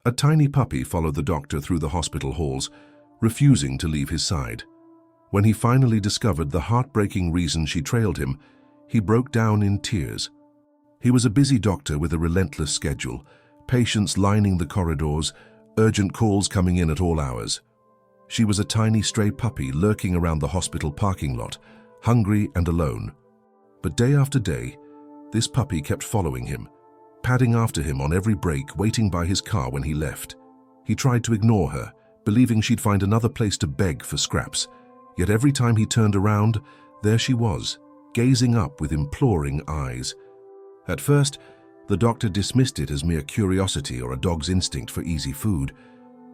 A tiny puppy followed the doctor through the hospital halls, refusing to leave his side. When he finally discovered the heartbreaking reason she trailed him, he broke down in tears. He was a busy doctor with a relentless schedule, patients lining the corridors, urgent calls coming in at all hours. She was a tiny stray puppy lurking around the hospital parking lot, hungry and alone. But day after day, this puppy kept following him, padding after him on every break, waiting by his car when he left. He tried to ignore her, believing she'd find another place to beg for scraps. Yet every time he turned around, there she was, gazing up with imploring eyes. At first, the doctor dismissed it as mere curiosity or a dog's instinct for easy food.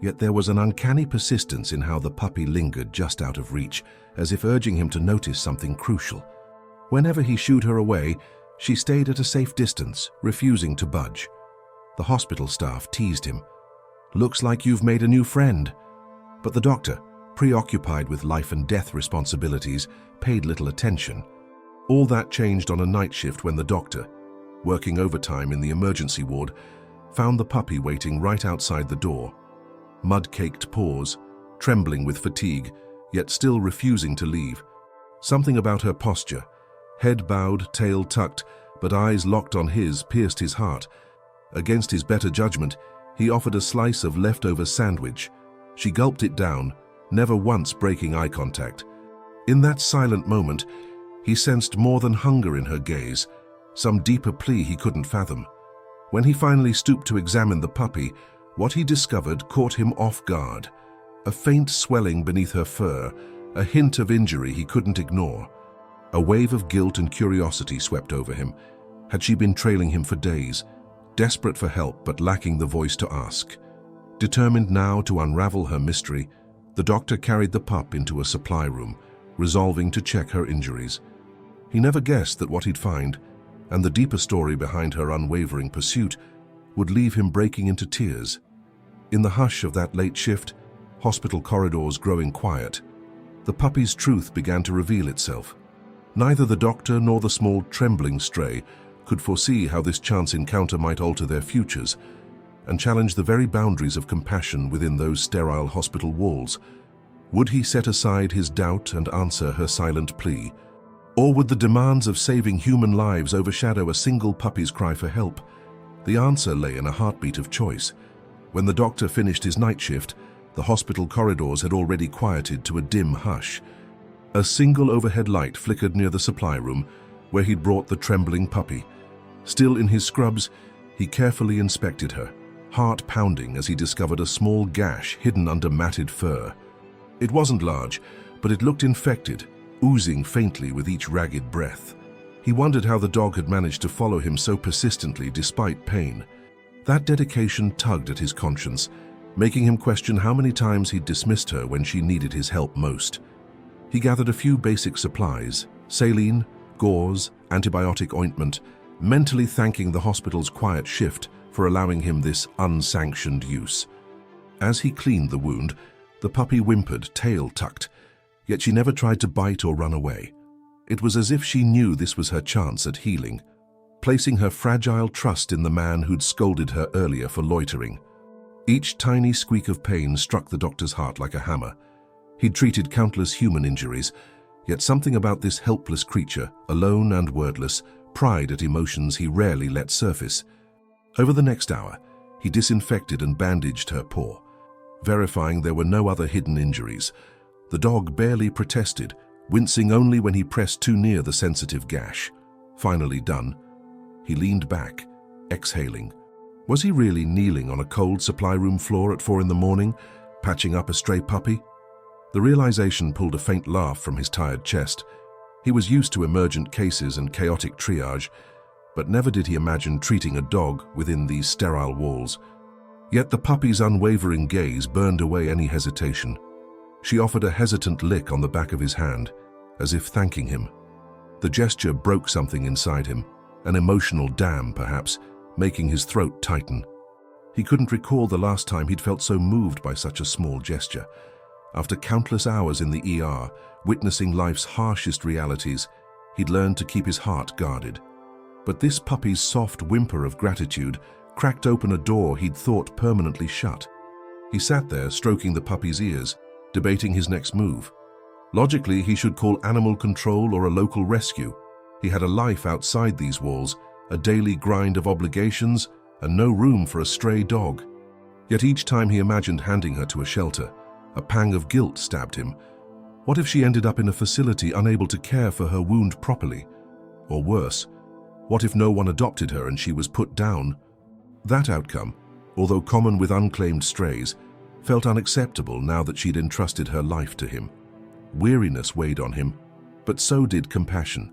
Yet there was an uncanny persistence in how the puppy lingered just out of reach, as if urging him to notice something crucial. Whenever he shooed her away, she stayed at a safe distance, refusing to budge. The hospital staff teased him. "Looks like you've made a new friend." But the doctor, preoccupied with life and death responsibilities, paid little attention. All that changed on a night shift when the doctor, working overtime in the emergency ward, found the puppy waiting right outside the door. Mud-caked paws, trembling with fatigue, yet still refusing to leave. Something about her posture, head bowed, tail tucked, but eyes locked on his, pierced his heart. Against his better judgment, he offered a slice of leftover sandwich. She gulped it down, never once breaking eye contact. In that silent moment, he sensed more than hunger in her gaze, some deeper plea he couldn't fathom. When he finally stooped to examine the puppy, what he discovered caught him off guard. A faint swelling beneath her fur, a hint of injury he couldn't ignore. A wave of guilt and curiosity swept over him. Had she been trailing him for days, desperate for help but lacking the voice to ask? Determined now to unravel her mystery, the doctor carried the pup into a supply room, resolving to check her injuries. He never guessed that what he'd find, and the deeper story behind her unwavering pursuit, would leave him breaking into tears. In the hush of that late shift, hospital corridors growing quiet, the puppy's truth began to reveal itself. Neither the doctor nor the small trembling stray could foresee how this chance encounter might alter their futures and challenge the very boundaries of compassion within those sterile hospital walls. Would he set aside his doubt and answer her silent plea? Or would the demands of saving human lives overshadow a single puppy's cry for help? The answer lay in a heartbeat of choice. When the doctor finished his night shift, the hospital corridors had already quieted to a dim hush. A single overhead light flickered near the supply room, where he'd brought the trembling puppy. Still in his scrubs, he carefully inspected her, heart pounding as he discovered a small gash hidden under matted fur. It wasn't large, but it looked infected, oozing faintly with each ragged breath. He wondered how the dog had managed to follow him so persistently despite pain. That dedication tugged at his conscience, making him question how many times he'd dismissed her when she needed his help most. He gathered a few basic supplies, saline, gauze, antibiotic ointment, mentally thanking the hospital's quiet shift for allowing him this unsanctioned use. As he cleaned the wound, the puppy whimpered, tail tucked, yet she never tried to bite or run away. It was as if she knew this was her chance at healing, placing her fragile trust in the man who'd scolded her earlier for loitering. Each tiny squeak of pain struck the doctor's heart like a hammer. He'd treated countless human injuries, yet something about this helpless creature, alone and wordless, pried at emotions he rarely let surface. Over the next hour, he disinfected and bandaged her paw, verifying there were no other hidden injuries. The dog barely protested, wincing only when he pressed too near the sensitive gash. Finally done, he leaned back, exhaling. Was he really kneeling on a cold supply room floor at 4 in the morning, patching up a stray puppy? The realization pulled a faint laugh from his tired chest. He was used to emergent cases and chaotic triage, but never did he imagine treating a dog within these sterile walls. Yet the puppy's unwavering gaze burned away any hesitation. She offered a hesitant lick on the back of his hand, as if thanking him. The gesture broke something inside him, an emotional dam perhaps, making his throat tighten. He couldn't recall the last time he'd felt so moved by such a small gesture. After countless hours in the ER, witnessing life's harshest realities, he'd learned to keep his heart guarded. But this puppy's soft whimper of gratitude cracked open a door he'd thought permanently shut. He sat there, stroking the puppy's ears, debating his next move. Logically, he should call animal control or a local rescue. He had a life outside these walls, a daily grind of obligations, and no room for a stray dog. Yet each time he imagined handing her to a shelter, a pang of guilt stabbed him. What if she ended up in a facility unable to care for her wound properly? Or worse, what if no one adopted her and she was put down? That outcome, although common with unclaimed strays, felt unacceptable now that she'd entrusted her life to him. Weariness weighed on him, but so did compassion.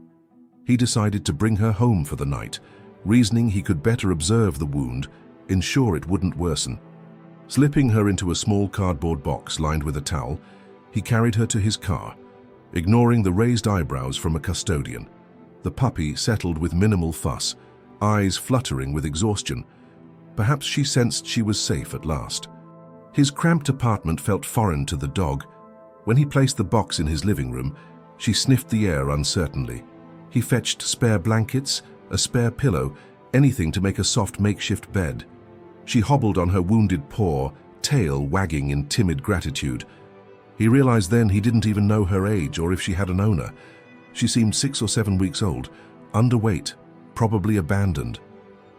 He decided to bring her home for the night, reasoning he could better observe the wound, ensure it wouldn't worsen. Slipping her into a small cardboard box lined with a towel, he carried her to his car, ignoring the raised eyebrows from a custodian. The puppy settled with minimal fuss, eyes fluttering with exhaustion. Perhaps she sensed she was safe at last. His cramped apartment felt foreign to the dog. When he placed the box in his living room, she sniffed the air uncertainly. He fetched spare blankets, a spare pillow, anything to make a soft makeshift bed. She hobbled on her wounded paw, tail wagging in timid gratitude. He realized then he didn't even know her age or if she had an owner. She seemed 6 or 7 weeks old, underweight, probably abandoned.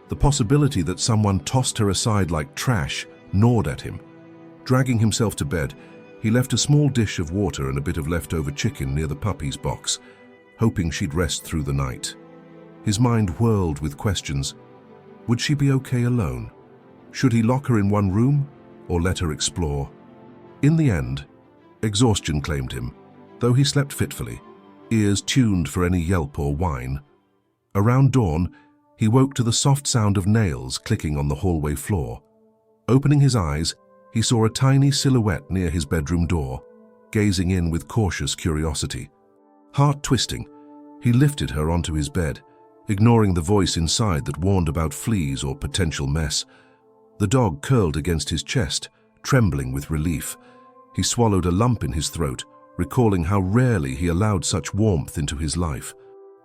The possibility that someone tossed her aside like trash gnawed at him. Dragging himself to bed, he left a small dish of water and a bit of leftover chicken near the puppy's box, hoping she'd rest through the night. His mind whirled with questions. Would she be okay alone? Should he lock her in one room or let her explore? In the end, exhaustion claimed him, though he slept fitfully, ears tuned for any yelp or whine. Around dawn, he woke to the soft sound of nails clicking on the hallway floor. Opening his eyes, he saw a tiny silhouette near his bedroom door, gazing in with cautious curiosity. Heart twisting, he lifted her onto his bed, ignoring the voice inside that warned about fleas or potential mess. The dog curled against his chest, trembling with relief. He swallowed a lump in his throat, recalling how rarely he allowed such warmth into his life.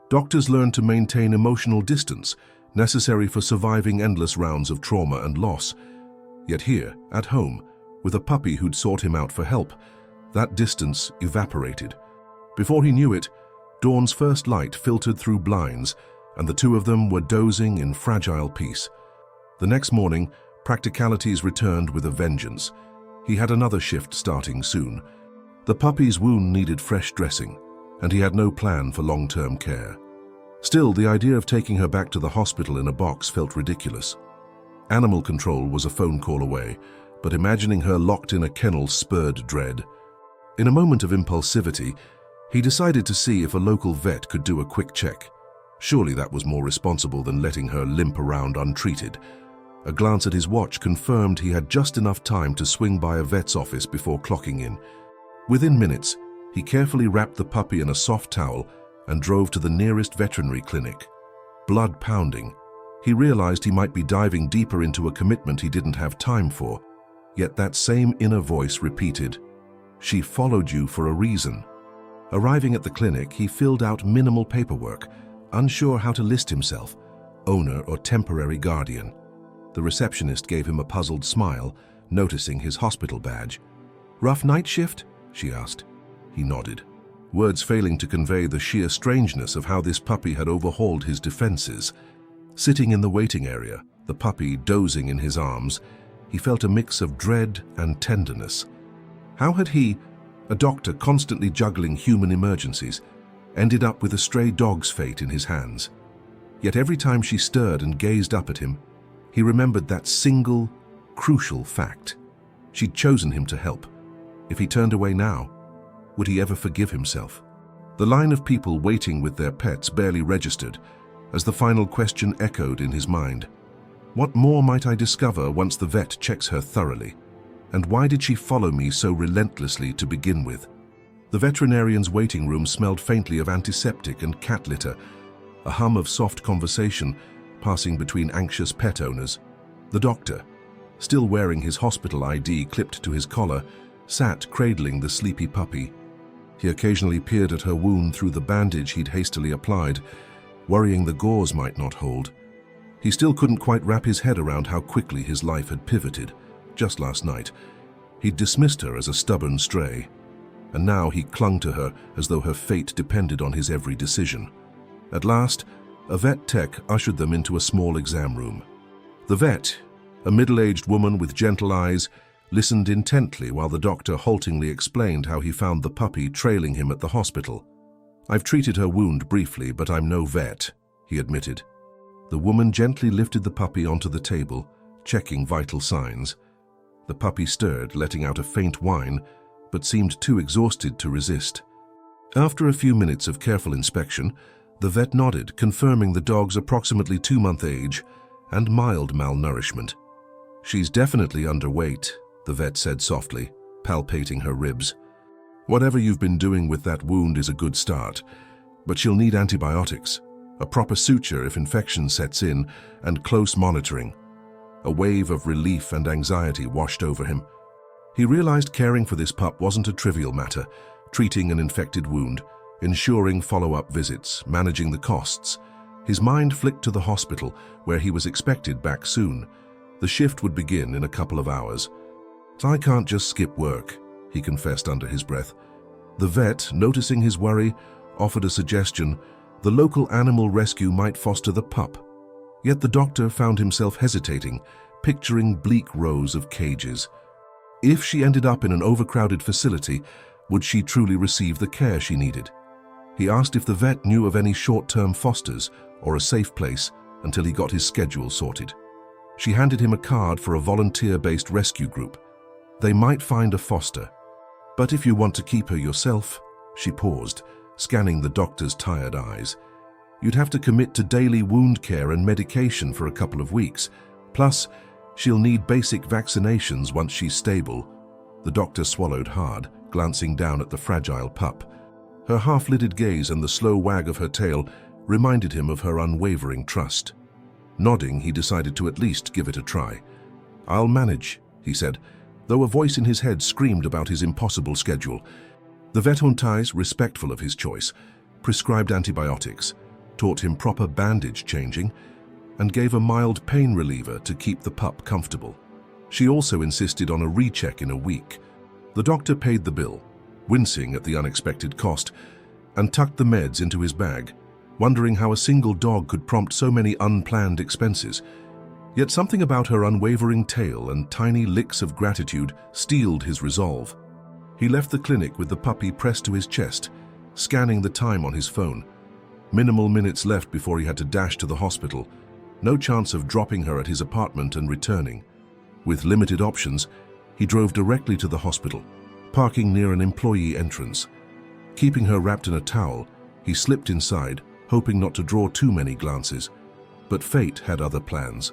Doctors learned to maintain emotional distance, necessary for surviving endless rounds of trauma and loss. Yet here, at home, with a puppy who'd sought him out for help, that distance evaporated. Before he knew it, dawn's first light filtered through blinds, and the two of them were dozing in fragile peace. The next morning, practicalities returned with a vengeance. He had another shift starting soon. The puppy's wound needed fresh dressing, and he had no plan for long-term care. Still, the idea of taking her back to the hospital in a box felt ridiculous. Animal control was a phone call away, but imagining her locked in a kennel spurred dread. In a moment of impulsivity, he decided to see if a local vet could do a quick check. Surely that was more responsible than letting her limp around untreated. A glance at his watch confirmed he had just enough time to swing by a vet's office before clocking in. Within minutes, he carefully wrapped the puppy in a soft towel and drove to the nearest veterinary clinic. Blood pounding, he realized he might be diving deeper into a commitment he didn't have time for. Yet that same inner voice repeated, "She followed you for a reason." Arriving at the clinic, he filled out minimal paperwork, unsure how to list himself, owner or temporary guardian. The receptionist gave him a puzzled smile, noticing his hospital badge. "Rough night shift?" she asked. He nodded, words failing to convey the sheer strangeness of how this puppy had overhauled his defenses. Sitting in the waiting area, the puppy dozing in his arms, he felt a mix of dread and tenderness. How had he, a doctor constantly juggling human emergencies, ended up with a stray dog's fate in his hands? Yet every time she stirred and gazed up at him, he remembered that single, crucial fact. She'd chosen him to help. If he turned away now, would he ever forgive himself? The line of people waiting with their pets barely registered, as the final question echoed in his mind. What more might I discover once the vet checks her thoroughly? And why did she follow me so relentlessly to begin with? The veterinarian's waiting room smelled faintly of antiseptic and cat litter, a hum of soft conversation passing between anxious pet owners. The doctor, still wearing his hospital ID clipped to his collar, sat cradling the sleepy puppy. He occasionally peered at her wound through the bandage he'd hastily applied, worrying the gauze might not hold. He still couldn't quite wrap his head around how quickly his life had pivoted. Just last night, he'd dismissed her as a stubborn stray, and now he clung to her as though her fate depended on his every decision. At last, a vet tech ushered them into a small exam room. The vet, a middle-aged woman with gentle eyes, listened intently while the doctor haltingly explained how he found the puppy trailing him at the hospital. "I've treated her wound briefly, but I'm no vet," he admitted. The woman gently lifted the puppy onto the table, checking vital signs. The puppy stirred, letting out a faint whine, but seemed too exhausted to resist. After a few minutes of careful inspection, the vet nodded, confirming the dog's approximately 2-month age and mild malnourishment. "She's definitely underweight," the vet said softly, palpating her ribs. "Whatever you've been doing with that wound is a good start, but she'll need antibiotics, a proper suture if infection sets in, and close monitoring." A wave of relief and anxiety washed over him. He realized caring for this pup wasn't a trivial matter, treating an infected wound, ensuring follow-up visits, managing the costs. His mind flicked to the hospital, where he was expected back soon. The shift would begin in a couple of hours. "I can't just skip work," he confessed under his breath. The vet, noticing his worry, offered a suggestion: the local animal rescue might foster the pup. Yet the doctor found himself hesitating, picturing bleak rows of cages. If she ended up in an overcrowded facility, would she truly receive the care she needed? He asked if the vet knew of any short-term fosters or a safe place until he got his schedule sorted. She handed him a card for a volunteer-based rescue group. They might find a foster. "But if you want to keep her yourself," she paused, scanning the doctor's tired eyes, "you'd have to commit to daily wound care and medication for a couple of weeks. Plus, she'll need basic vaccinations once she's stable." The doctor swallowed hard, glancing down at the fragile pup. Her half-lidded gaze and the slow wag of her tail reminded him of her unwavering trust. Nodding, he decided to at least give it a try. "I'll manage," he said, though a voice in his head screamed about his impossible schedule. The vet-huntais, respectful of his choice, prescribed antibiotics, taught him proper bandage changing, and gave a mild pain reliever to keep the pup comfortable. She also insisted on a recheck in a week. The doctor paid the bill, wincing at the unexpected cost, and tucked the meds into his bag, wondering how a single dog could prompt so many unplanned expenses. Yet something about her unwavering tail and tiny licks of gratitude steeled his resolve. He left the clinic with the puppy pressed to his chest, scanning the time on his phone. Minimal minutes left before he had to dash to the hospital. No chance of dropping her at his apartment and returning. With limited options, he drove directly to the hospital, parking near an employee entrance. Keeping her wrapped in a towel, he slipped inside, hoping not to draw too many glances. But fate had other plans.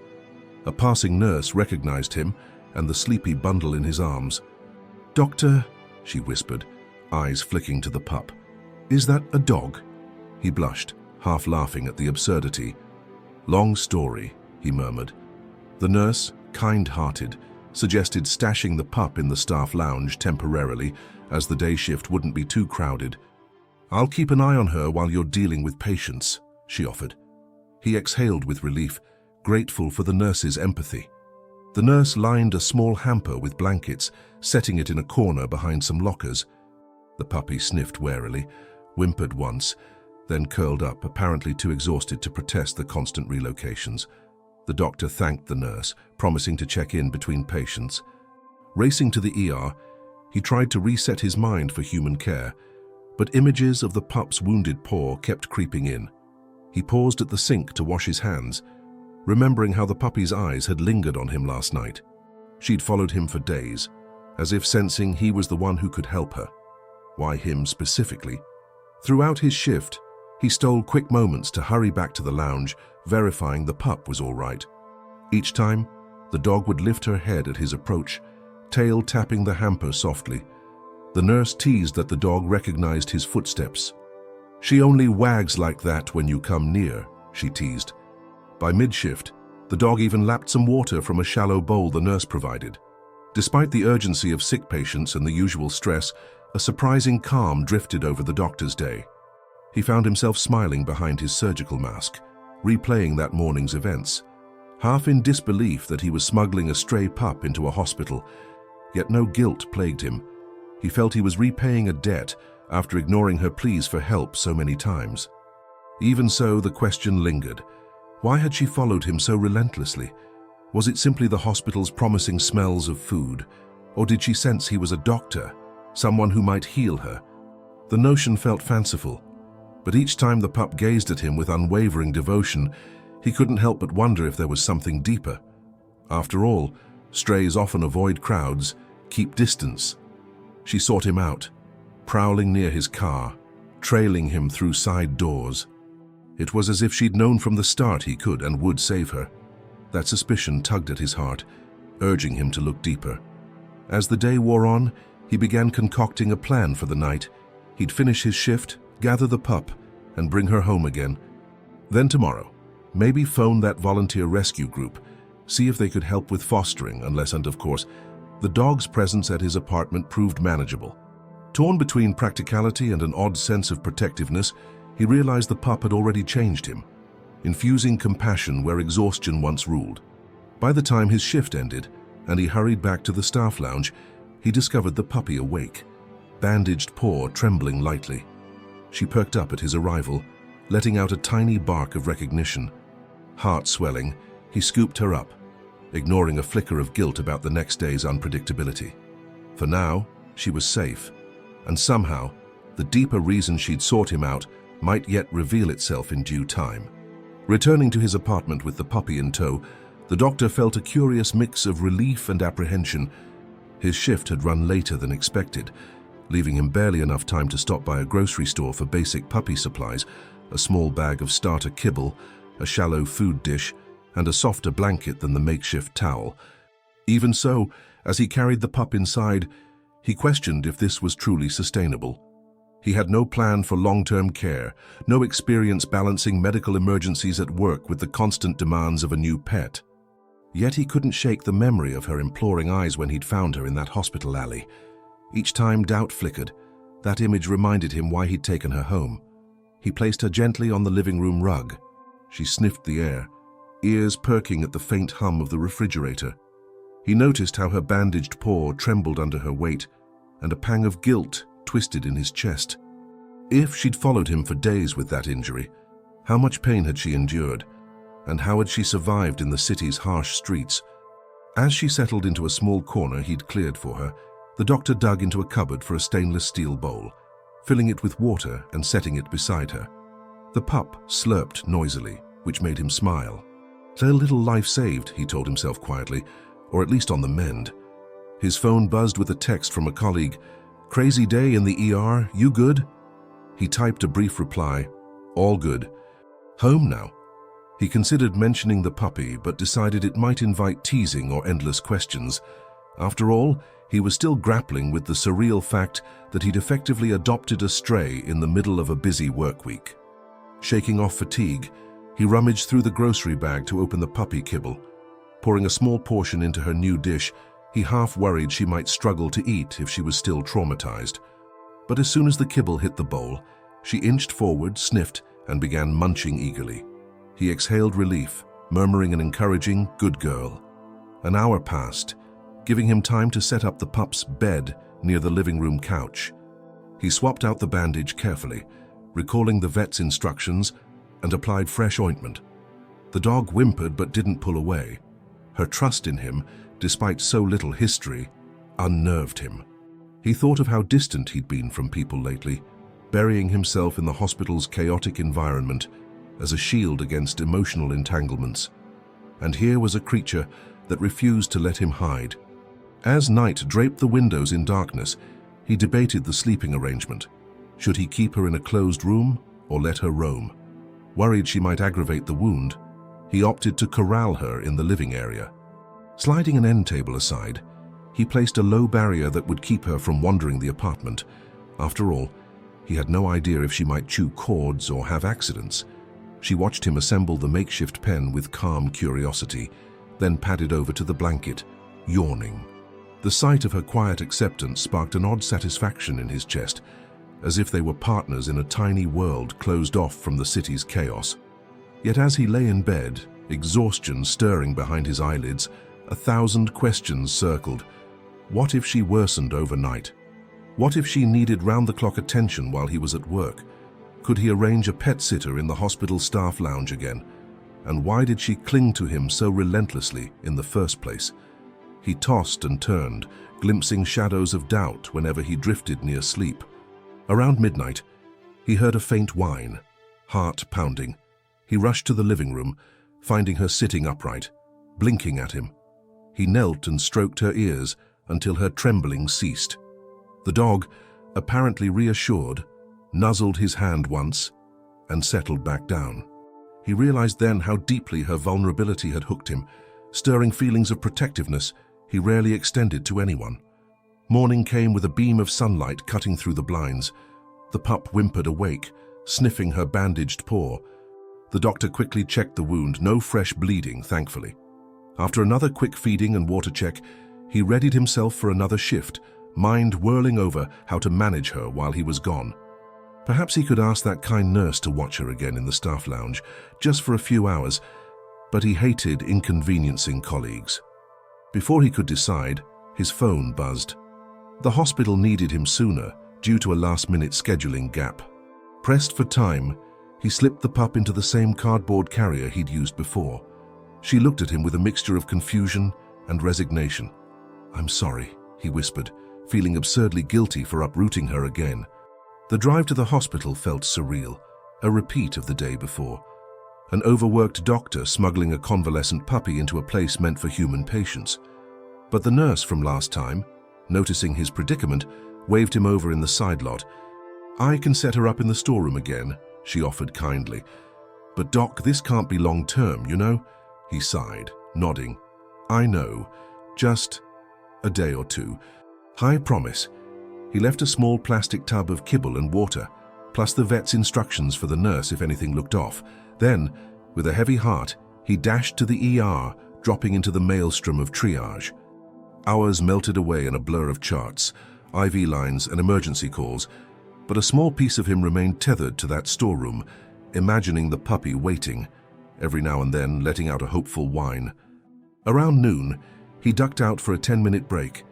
A passing nurse recognized him and the sleepy bundle in his arms. "Doctor," she whispered, eyes flicking to the pup. "Is that a dog?" He blushed, half laughing at the absurdity. "Long story," he murmured. The nurse, kind-hearted, suggested stashing the pup in the staff lounge temporarily, as the day shift wouldn't be too crowded. "I'll keep an eye on her while you're dealing with patients," she offered. He exhaled with relief, grateful for the nurse's empathy. The nurse lined a small hamper with blankets, setting it in a corner behind some lockers. The puppy sniffed warily, whimpered once, then curled up, apparently too exhausted to protest the constant relocations. The doctor thanked the nurse, promising to check in between patients. Racing to the ER, he tried to reset his mind for human care, but images of the pup's wounded paw kept creeping in. He paused at the sink to wash his hands, remembering how the puppy's eyes had lingered on him last night. She'd followed him for days, as if sensing he was the one who could help her. Why him specifically? Throughout his shift, he stole quick moments to hurry back to the lounge, verifying the pup was all right. Each time, the dog would lift her head at his approach, tail tapping the hamper softly. The nurse teased that the dog recognized his footsteps. "She only wags like that when you come near," she teased. By mid-shift, the dog even lapped some water from a shallow bowl the nurse provided. Despite the urgency of sick patients and the usual stress, a surprising calm drifted over the doctor's day. He found himself smiling behind his surgical mask, replaying that morning's events. half in disbelief that he was smuggling a stray pup into a hospital. Yet no guilt plagued him. He felt he was repaying a debt after ignoring her pleas for help so many times. Even so, the question lingered. Why had she followed him so relentlessly? Was it simply the hospital's promising smells of food? Or did she sense he was a doctor, someone who might heal her? The notion felt fanciful, but each time the pup gazed at him with unwavering devotion, he couldn't help but wonder if there was something deeper. After all, strays often avoid crowds, keep distance. She sought him out, prowling near his car, trailing him through side doors. It was as if she'd known from the start he could and would save her. That suspicion tugged at his heart, urging him to look deeper. As the day wore on, he began concocting a plan for the night. He'd finish his shift, gather the pup, and bring her home again. Then tomorrow, maybe phone that volunteer rescue group, see if they could help with fostering, unless, and of course, the dog's presence at his apartment proved manageable. Torn between practicality and an odd sense of protectiveness, he realized the pup had already changed him, infusing compassion where exhaustion once ruled. By the time his shift ended, and he hurried back to the staff lounge, he discovered the puppy awake, bandaged paw trembling lightly. She perked up at his arrival, letting out a tiny bark of recognition. Heart swelling, he scooped her up, ignoring a flicker of guilt about the next day's unpredictability. For now, she was safe, and somehow, the deeper reason she'd sought him out might yet reveal itself in due time. Returning to his apartment with the puppy in tow, the doctor felt a curious mix of relief and apprehension. His shift had run later than expected, leaving him barely enough time to stop by a grocery store for basic puppy supplies, a small bag of starter kibble, a shallow food dish, and a softer blanket than the makeshift towel. Even so, as he carried the pup inside, he questioned if this was truly sustainable. He had no plan for long-term care, no experience balancing medical emergencies at work with the constant demands of a new pet. Yet he couldn't shake the memory of her imploring eyes when he'd found her in that hospital alley. Each time doubt flickered, that image reminded him why he'd taken her home. He placed her gently on the living room rug. She sniffed the air, ears perking at the faint hum of the refrigerator. He noticed how her bandaged paw trembled under her weight, and a pang of guilt twisted in his chest. If she'd followed him for days with that injury, how much pain had she endured, and how had she survived in the city's harsh streets? As she settled into a small corner he'd cleared for her, the doctor dug into a cupboard for a stainless steel bowl, filling it with water and setting it beside her. The pup slurped noisily, which made him smile. "A little life saved," he told himself quietly, or at least on the mend. His phone buzzed with a text from a colleague. "Crazy day in the ER, you good?" He typed a brief reply, "All good. Home now." He considered mentioning the puppy, but decided it might invite teasing or endless questions. After all, he was still grappling with the surreal fact that he'd effectively adopted a stray in the middle of a busy work week. Shaking off fatigue, he rummaged through the grocery bag to open the puppy kibble. Pouring a small portion into her new dish, he half worried she might struggle to eat if she was still traumatized. But as soon as the kibble hit the bowl, she inched forward, sniffed, and began munching eagerly. He exhaled relief, murmuring an encouraging, "Good girl." An hour passed, giving him time to set up the pup's bed near the living room couch. He swapped out the bandage carefully, recalling the vet's instructions, and applied fresh ointment. The dog whimpered but didn't pull away. Her trust in him, despite so little history, unnerved him. He thought of how distant he'd been from people lately, burying himself in the hospital's chaotic environment as a shield against emotional entanglements. And here was a creature that refused to let him hide. As night draped the windows in darkness, he debated the sleeping arrangement. Should he keep her in a closed room or let her roam? Worried she might aggravate the wound, he opted to corral her in the living area. Sliding an end table aside, he placed a low barrier that would keep her from wandering the apartment. After all, he had no idea if she might chew cords or have accidents. She watched him assemble the makeshift pen with calm curiosity, then padded over to the blanket, yawning. The sight of her quiet acceptance sparked an odd satisfaction in his chest, as if they were partners in a tiny world closed off from the city's chaos. Yet as he lay in bed, exhaustion stirring behind his eyelids. 1,000 questions circled. What if she worsened overnight? What if she needed round-the-clock attention while he was at work? Could he arrange a pet sitter in the hospital staff lounge again? And why did she cling to him so relentlessly in the first place? He tossed and turned, glimpsing shadows of doubt whenever he drifted near sleep. Around midnight, he heard a faint whine, heart pounding. He rushed to the living room, finding her sitting upright, blinking at him. He knelt and stroked her ears until her trembling ceased. The dog, apparently reassured, nuzzled his hand once and settled back down. He realized then how deeply her vulnerability had hooked him, stirring feelings of protectiveness he rarely extended to anyone. Morning came with a beam of sunlight cutting through the blinds. The pup whimpered awake, sniffing her bandaged paw. The doctor quickly checked the wound, no fresh bleeding, thankfully. After another quick feeding and water check, he readied himself for another shift, mind whirling over how to manage her while he was gone. Perhaps he could ask that kind nurse to watch her again in the staff lounge, just for a few hours, but he hated inconveniencing colleagues. Before he could decide, his phone buzzed. The hospital needed him sooner, due to a last-minute scheduling gap. Pressed for time, he slipped the pup into the same cardboard carrier he'd used before. She looked at him with a mixture of confusion and resignation. "I'm sorry," he whispered, feeling absurdly guilty for uprooting her again. The drive to the hospital felt surreal, a repeat of the day before. An overworked doctor smuggling a convalescent puppy into a place meant for human patients. But the nurse from last time, noticing his predicament, waved him over in the side lot. "I can set her up in the storeroom again," she offered kindly. "But Doc, this can't be long-term, you know?" He sighed, nodding. "I know. Just a day or two. I promise." He left a small plastic tub of kibble and water, plus the vet's instructions for the nurse if anything looked off. Then, with a heavy heart, he dashed to the ER, dropping into the maelstrom of triage. Hours melted away in a blur of charts, IV lines and emergency calls, but a small piece of him remained tethered to that storeroom, imagining the puppy waiting, every now and then letting out a hopeful whine. Around noon, he ducked out for a 10-minute break,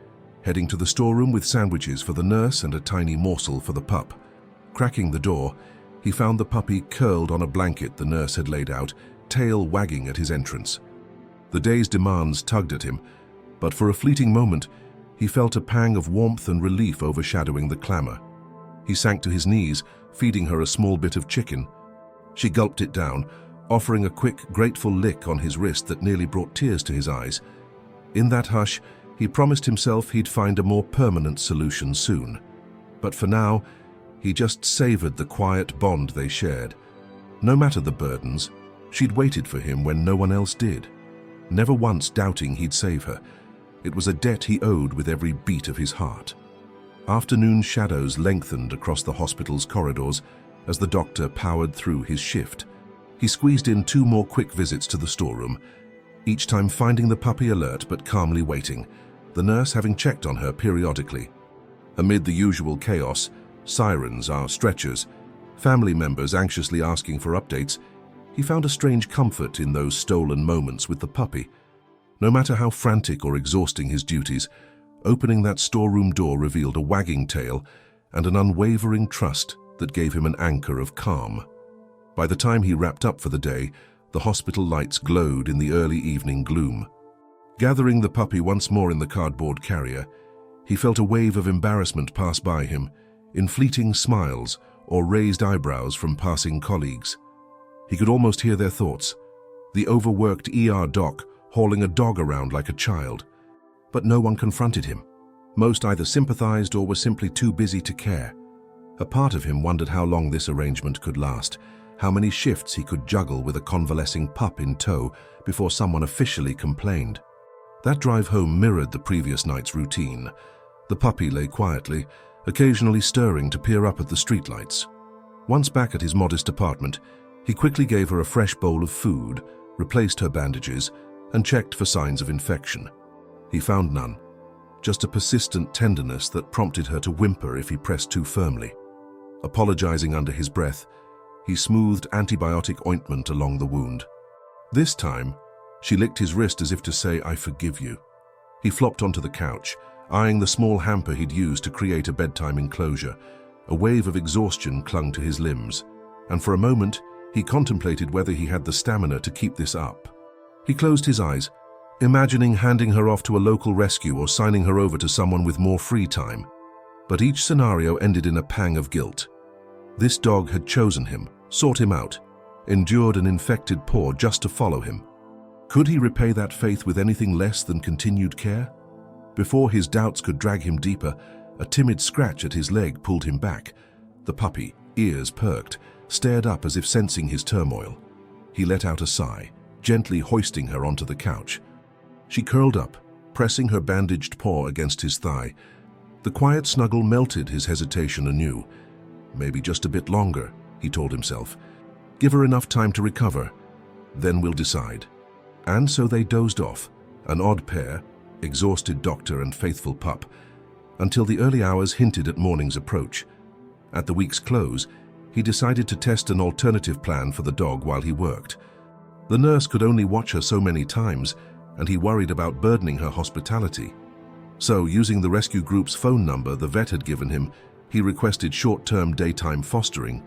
heading to the storeroom with sandwiches for the nurse and a tiny morsel for the pup. Cracking the door, he found the puppy curled on a blanket the nurse had laid out, tail wagging at his entrance. The day's demands tugged at him, but for a fleeting moment, he felt a pang of warmth and relief overshadowing the clamor. He sank to his knees, feeding her a small bit of chicken. She gulped it down, offering a quick, grateful lick on his wrist that nearly brought tears to his eyes. In that hush, he promised himself he'd find a more permanent solution soon. But for now, he just savored the quiet bond they shared. No matter the burdens, she'd waited for him when no one else did, never once doubting he'd save her. It was a debt he owed with every beat of his heart. Afternoon shadows lengthened across the hospital's corridors as the doctor powered through his shift. He squeezed in 2 more quick visits to the storeroom, each time finding the puppy alert but calmly waiting, the nurse having checked on her periodically. Amid the usual chaos, sirens, our stretchers, family members anxiously asking for updates, he found a strange comfort in those stolen moments with the puppy. No matter how frantic or exhausting his duties, opening that storeroom door revealed a wagging tail and an unwavering trust that gave him an anchor of calm. By the time he wrapped up for the day, the hospital lights glowed in the early evening gloom. Gathering the puppy once more in the cardboard carrier, he felt a wave of embarrassment pass by him, in fleeting smiles or raised eyebrows from passing colleagues. He could almost hear their thoughts. The overworked ER doc hauling a dog around like a child. But no one confronted him. Most either sympathized or were simply too busy to care. A part of him wondered how long this arrangement could last, how many shifts he could juggle with a convalescing pup in tow before someone officially complained. That drive home mirrored the previous night's routine. The puppy lay quietly, occasionally stirring to peer up at the streetlights. Once back at his modest apartment, he quickly gave her a fresh bowl of food, replaced her bandages, and checked for signs of infection. He found none, just a persistent tenderness that prompted her to whimper if he pressed too firmly. Apologizing under his breath, he smoothed antibiotic ointment along the wound. This time, she licked his wrist as if to say, "I forgive you." He flopped onto the couch, eyeing the small hamper he'd used to create a bedtime enclosure. A wave of exhaustion clung to his limbs, and for a moment, he contemplated whether he had the stamina to keep this up. He closed his eyes, imagining handing her off to a local rescue or signing her over to someone with more free time. But each scenario ended in a pang of guilt. This dog had chosen him, sought him out, endured an infected paw just to follow him. Could he repay that faith with anything less than continued care? Before his doubts could drag him deeper, a timid scratch at his leg pulled him back. The puppy, ears perked, stared up as if sensing his turmoil. He let out a sigh, gently hoisting her onto the couch. She curled up, pressing her bandaged paw against his thigh. The quiet snuggle melted his hesitation anew. "Maybe just a bit longer," he told himself. "Give her enough time to recover, then we'll decide." And so they dozed off, an odd pair, exhausted doctor and faithful pup, until the early hours hinted at morning's approach. At the week's close, he decided to test an alternative plan for the dog while he worked. The nurse could only watch her so many times, and he worried about burdening her hospitality. So, using the rescue group's phone number the vet had given him, he requested short-term daytime fostering.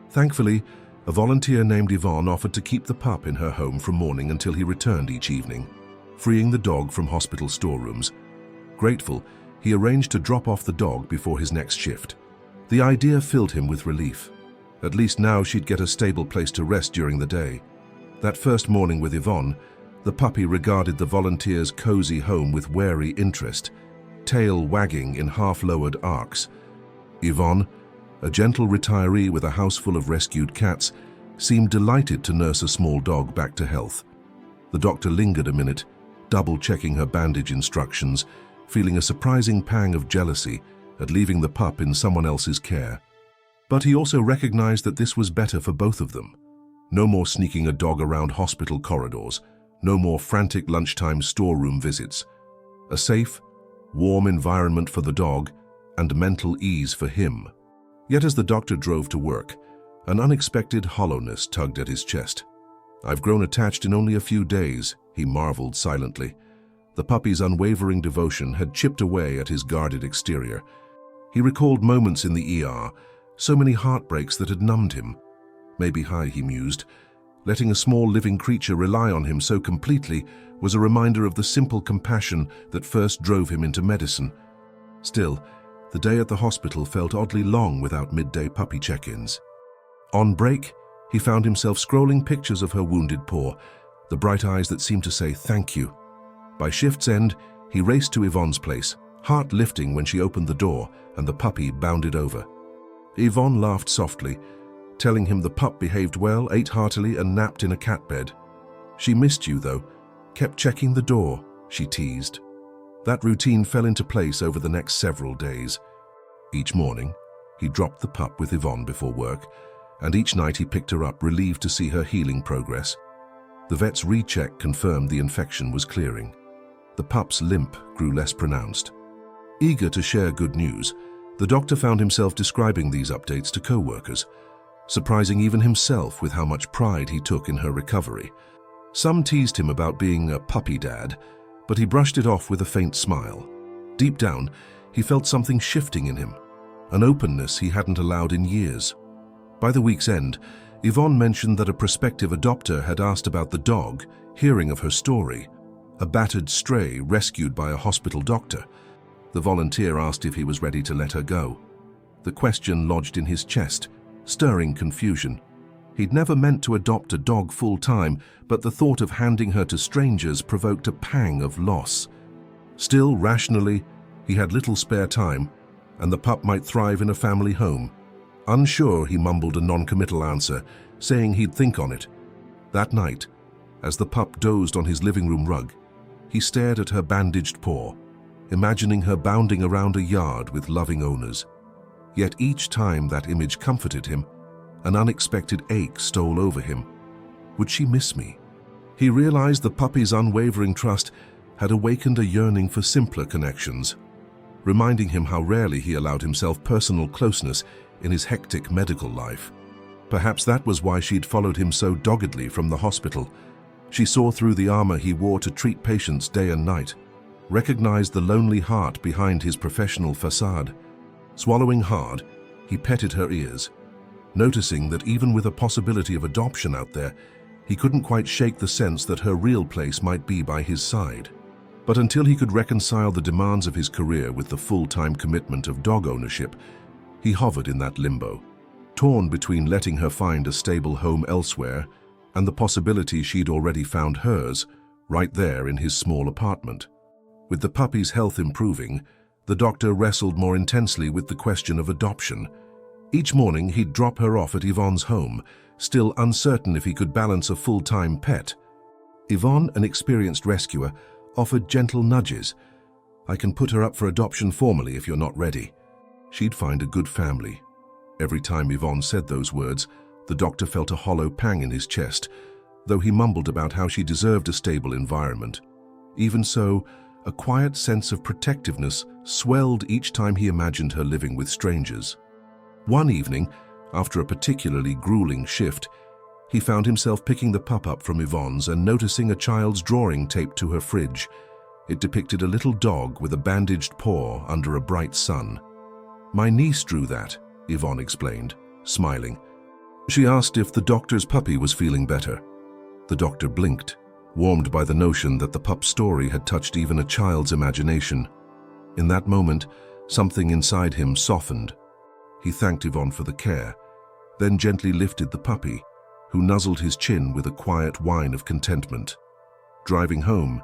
Thankfully, a volunteer named Yvonne offered to keep the pup in her home from morning until he returned each evening, freeing the dog from hospital storerooms. Grateful, he arranged to drop off the dog before his next shift. The idea filled him with relief. At least now she'd get a stable place to rest during the day. That first morning with Yvonne, the puppy regarded the volunteer's cozy home with wary interest, tail wagging in half-lowered arcs. Yvonne, a gentle retiree with a house full of rescued cats, seemed delighted to nurse a small dog back to health. The doctor lingered a minute, double-checking her bandage instructions, feeling a surprising pang of jealousy at leaving the pup in someone else's care. But he also recognized that this was better for both of them. No more sneaking a dog around hospital corridors, no more frantic lunchtime storeroom visits. A safe, warm environment for the dog and mental ease for him. Yet as the doctor drove to work, an unexpected hollowness tugged at his chest. "I've grown attached in only a few days," he marveled silently. The puppy's unwavering devotion had chipped away at his guarded exterior. He recalled moments in the ER, so many heartbreaks that had numbed him. Maybe high, he mused. Letting a small living creature rely on him so completely was a reminder of the simple compassion that first drove him into medicine. Still, the day at the hospital felt oddly long without midday puppy check-ins. On break, he found himself scrolling pictures of her wounded paw, the bright eyes that seemed to say thank you. By shift's end, he raced to Yvonne's place, heart lifting when she opened the door and the puppy bounded over. Yvonne laughed softly, telling him the pup behaved well, ate heartily, and napped in a cat bed. "She missed you, though. Kept checking the door," she teased. That routine fell into place over the next several days. Each morning, he dropped the pup with Yvonne before work, and each night he picked her up, relieved to see her healing progress. The vet's recheck confirmed the infection was clearing. The pup's limp grew less pronounced. Eager to share good news, the doctor found himself describing these updates to co-workers, surprising even himself with how much pride he took in her recovery. Some teased him about being a puppy dad, but he brushed it off with a faint smile. Deep down, he felt something shifting in him, an openness he hadn't allowed in years. By the week's end, Yvonne mentioned that a prospective adopter had asked about the dog, hearing of her story. A battered stray rescued by a hospital doctor. The volunteer asked if he was ready to let her go. The question lodged in his chest, stirring confusion. He'd never meant to adopt a dog full-time, but the thought of handing her to strangers provoked a pang of loss. Still, rationally, he had little spare time, and the pup might thrive in a family home. Unsure, he mumbled a non-committal answer, saying he'd think on it. That night, as the pup dozed on his living room rug, he stared at her bandaged paw, imagining her bounding around a yard with loving owners. Yet each time that image comforted him, an unexpected ache stole over him. Would she miss me? He realized the puppy's unwavering trust had awakened a yearning for simpler connections, reminding him how rarely he allowed himself personal closeness in his hectic medical life. Perhaps that was why she'd followed him so doggedly from the hospital. She saw through the armor he wore to treat patients day and night, recognized the lonely heart behind his professional facade. Swallowing hard, he petted her ears, noticing that even with a possibility of adoption out there, he couldn't quite shake the sense that her real place might be by his side. But until he could reconcile the demands of his career with the full-time commitment of dog ownership, he hovered in that limbo, torn between letting her find a stable home elsewhere and the possibility she'd already found hers right there in his small apartment. With the puppy's health improving, the doctor wrestled more intensely with the question of adoption. Each morning he'd drop her off at Yvonne's home, still uncertain if he could balance a full-time pet. Yvonne, an experienced rescuer, offered gentle nudges. "I can put her up for adoption formally if you're not ready. She'd find a good family." Every time Yvonne said those words, the doctor felt a hollow pang in his chest, though he mumbled about how she deserved a stable environment. Even so, a quiet sense of protectiveness swelled each time he imagined her living with strangers. One evening, after a particularly grueling shift, he found himself picking the pup up from Yvonne's and noticing a child's drawing taped to her fridge. It depicted a little dog with a bandaged paw under a bright sun. "My niece drew that," Yvonne explained, smiling. She asked if the doctor's puppy was feeling better. The doctor blinked, warmed by the notion that the pup's story had touched even a child's imagination. In that moment, something inside him softened. He thanked Yvonne for the care, then gently lifted the puppy, who nuzzled his chin with a quiet whine of contentment. Driving home,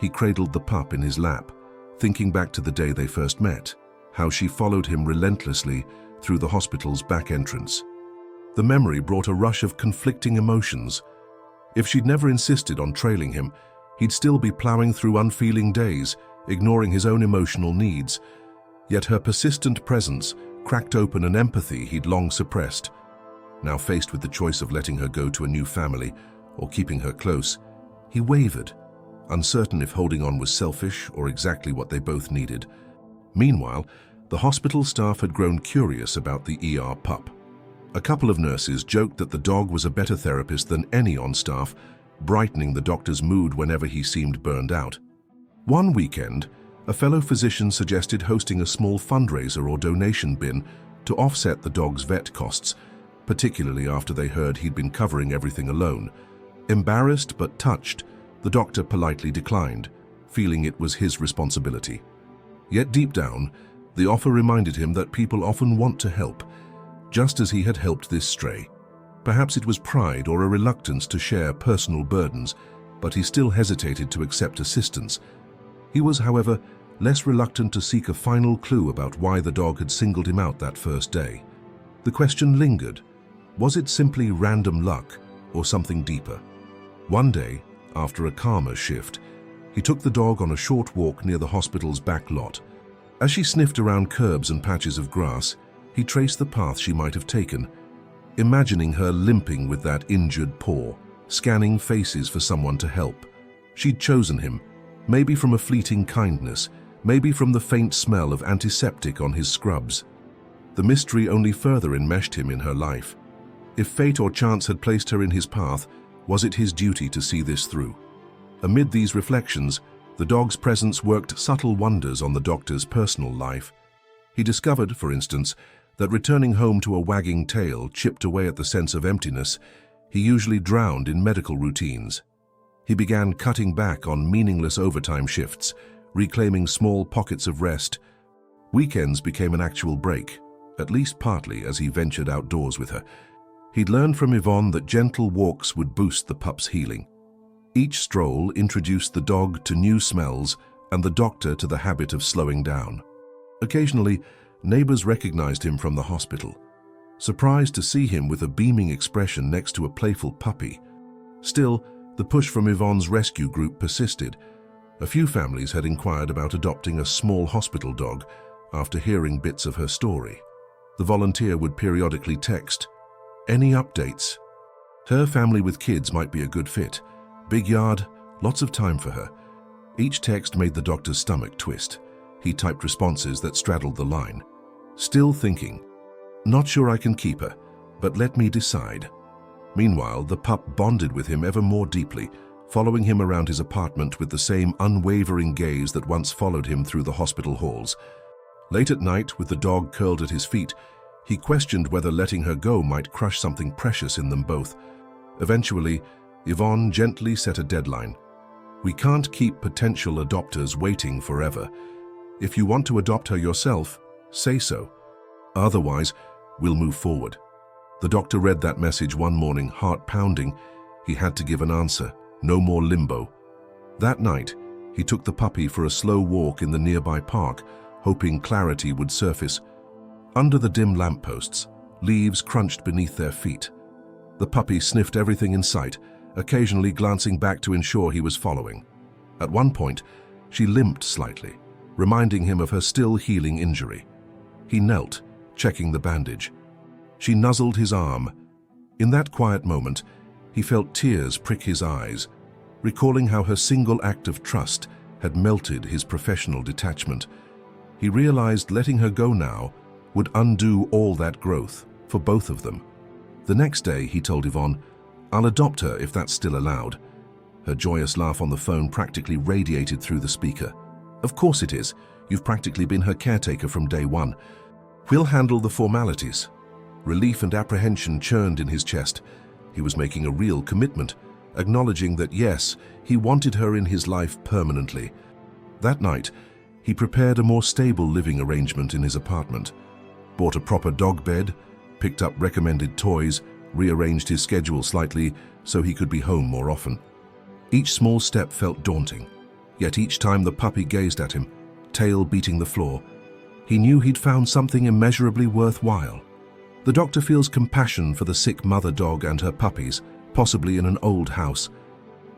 he cradled the pup in his lap, thinking back to the day they first met, how she followed him relentlessly through the hospital's back entrance. The memory brought a rush of conflicting emotions. If she'd never insisted on trailing him, he'd still be plowing through unfeeling days, ignoring his own emotional needs. Yet her persistent presence cracked open an empathy he'd long suppressed. Now faced with the choice of letting her go to a new family or keeping her close, he wavered, uncertain if holding on was selfish or exactly what they both needed. Meanwhile, the hospital staff had grown curious about the ER pup. A couple of nurses joked that the dog was a better therapist than any on staff, brightening the doctor's mood whenever he seemed burned out. One weekend, a fellow physician suggested hosting a small fundraiser or donation bin to offset the dog's vet costs, particularly after they heard he'd been covering everything alone. Embarrassed but touched, the doctor politely declined, feeling it was his responsibility. Yet deep down, the offer reminded him that people often want to help, just as he had helped this stray. Perhaps it was pride or a reluctance to share personal burdens, but he still hesitated to accept assistance. He was, however, less reluctant to seek a final clue about why the dog had singled him out that first day. The question lingered. Was it simply random luck or something deeper? One day, after a calmer shift, he took the dog on a short walk near the hospital's back lot. As she sniffed around curbs and patches of grass, he traced the path she might have taken, imagining her limping with that injured paw, scanning faces for someone to help. She'd chosen him, maybe from a fleeting kindness, maybe from the faint smell of antiseptic on his scrubs. The mystery only further enmeshed him in her life. If fate or chance had placed her in his path, was it his duty to see this through? Amid these reflections, the dog's presence worked subtle wonders on the doctor's personal life. He discovered, for instance, that returning home to a wagging tail chipped away at the sense of emptiness he usually drowned in medical routines. He began cutting back on meaningless overtime shifts, reclaiming small pockets of rest. Weekends became an actual break, at least partly as he ventured outdoors with her. He'd learned from Yvonne that gentle walks would boost the pup's healing. Each stroll introduced the dog to new smells and the doctor to the habit of slowing down. Occasionally, neighbors recognized him from the hospital, surprised to see him with a beaming expression next to a playful puppy. Still, the push from Yvonne's rescue group persisted. A few families had inquired about adopting a small hospital dog after hearing bits of her story. The volunteer would periodically text, "Any updates?" Her family with kids might be a good fit. Big yard, lots of time for her. Each text made the doctor's stomach twist. He typed responses that straddled the line. "Still thinking. Not sure I can keep her, but let me decide." Meanwhile, the pup bonded with him ever more deeply, following him around his apartment with the same unwavering gaze that once followed him through the hospital halls. Late at night, with the dog curled at his feet, he questioned whether letting her go might crush something precious in them both. Eventually, Yvonne gently set a deadline. "We can't keep potential adopters waiting forever. If you want to adopt her yourself, say so. Otherwise, we'll move forward." The doctor read that message one morning, heart pounding. He had to give an answer. No more limbo. That night, he took the puppy for a slow walk in the nearby park, hoping clarity would surface. Under the dim lampposts, leaves crunched beneath their feet. The puppy sniffed everything in sight, occasionally glancing back to ensure he was following. At one point, she limped slightly, reminding him of her still healing injury. He knelt, checking the bandage. She nuzzled his arm. In that quiet moment, he felt tears prick his eyes, recalling how her single act of trust had melted his professional detachment. He realized letting her go now would undo all that growth for both of them. The next day, he told Yvonne, "I'll adopt her if that's still allowed." Her joyous laugh on the phone practically radiated through the speaker. "Of course it is. You've practically been her caretaker from day one. We'll handle the formalities." Relief and apprehension churned in his chest. He was making a real commitment, acknowledging that yes, he wanted her in his life permanently. That night, he prepared a more stable living arrangement in his apartment, bought a proper dog bed, picked up recommended toys, rearranged his schedule slightly so he could be home more often. Each small step felt daunting, yet each time the puppy gazed at him, tail beating the floor, he knew he'd found something immeasurably worthwhile. The doctor feels compassion for the sick mother dog and her puppies, possibly in an old house.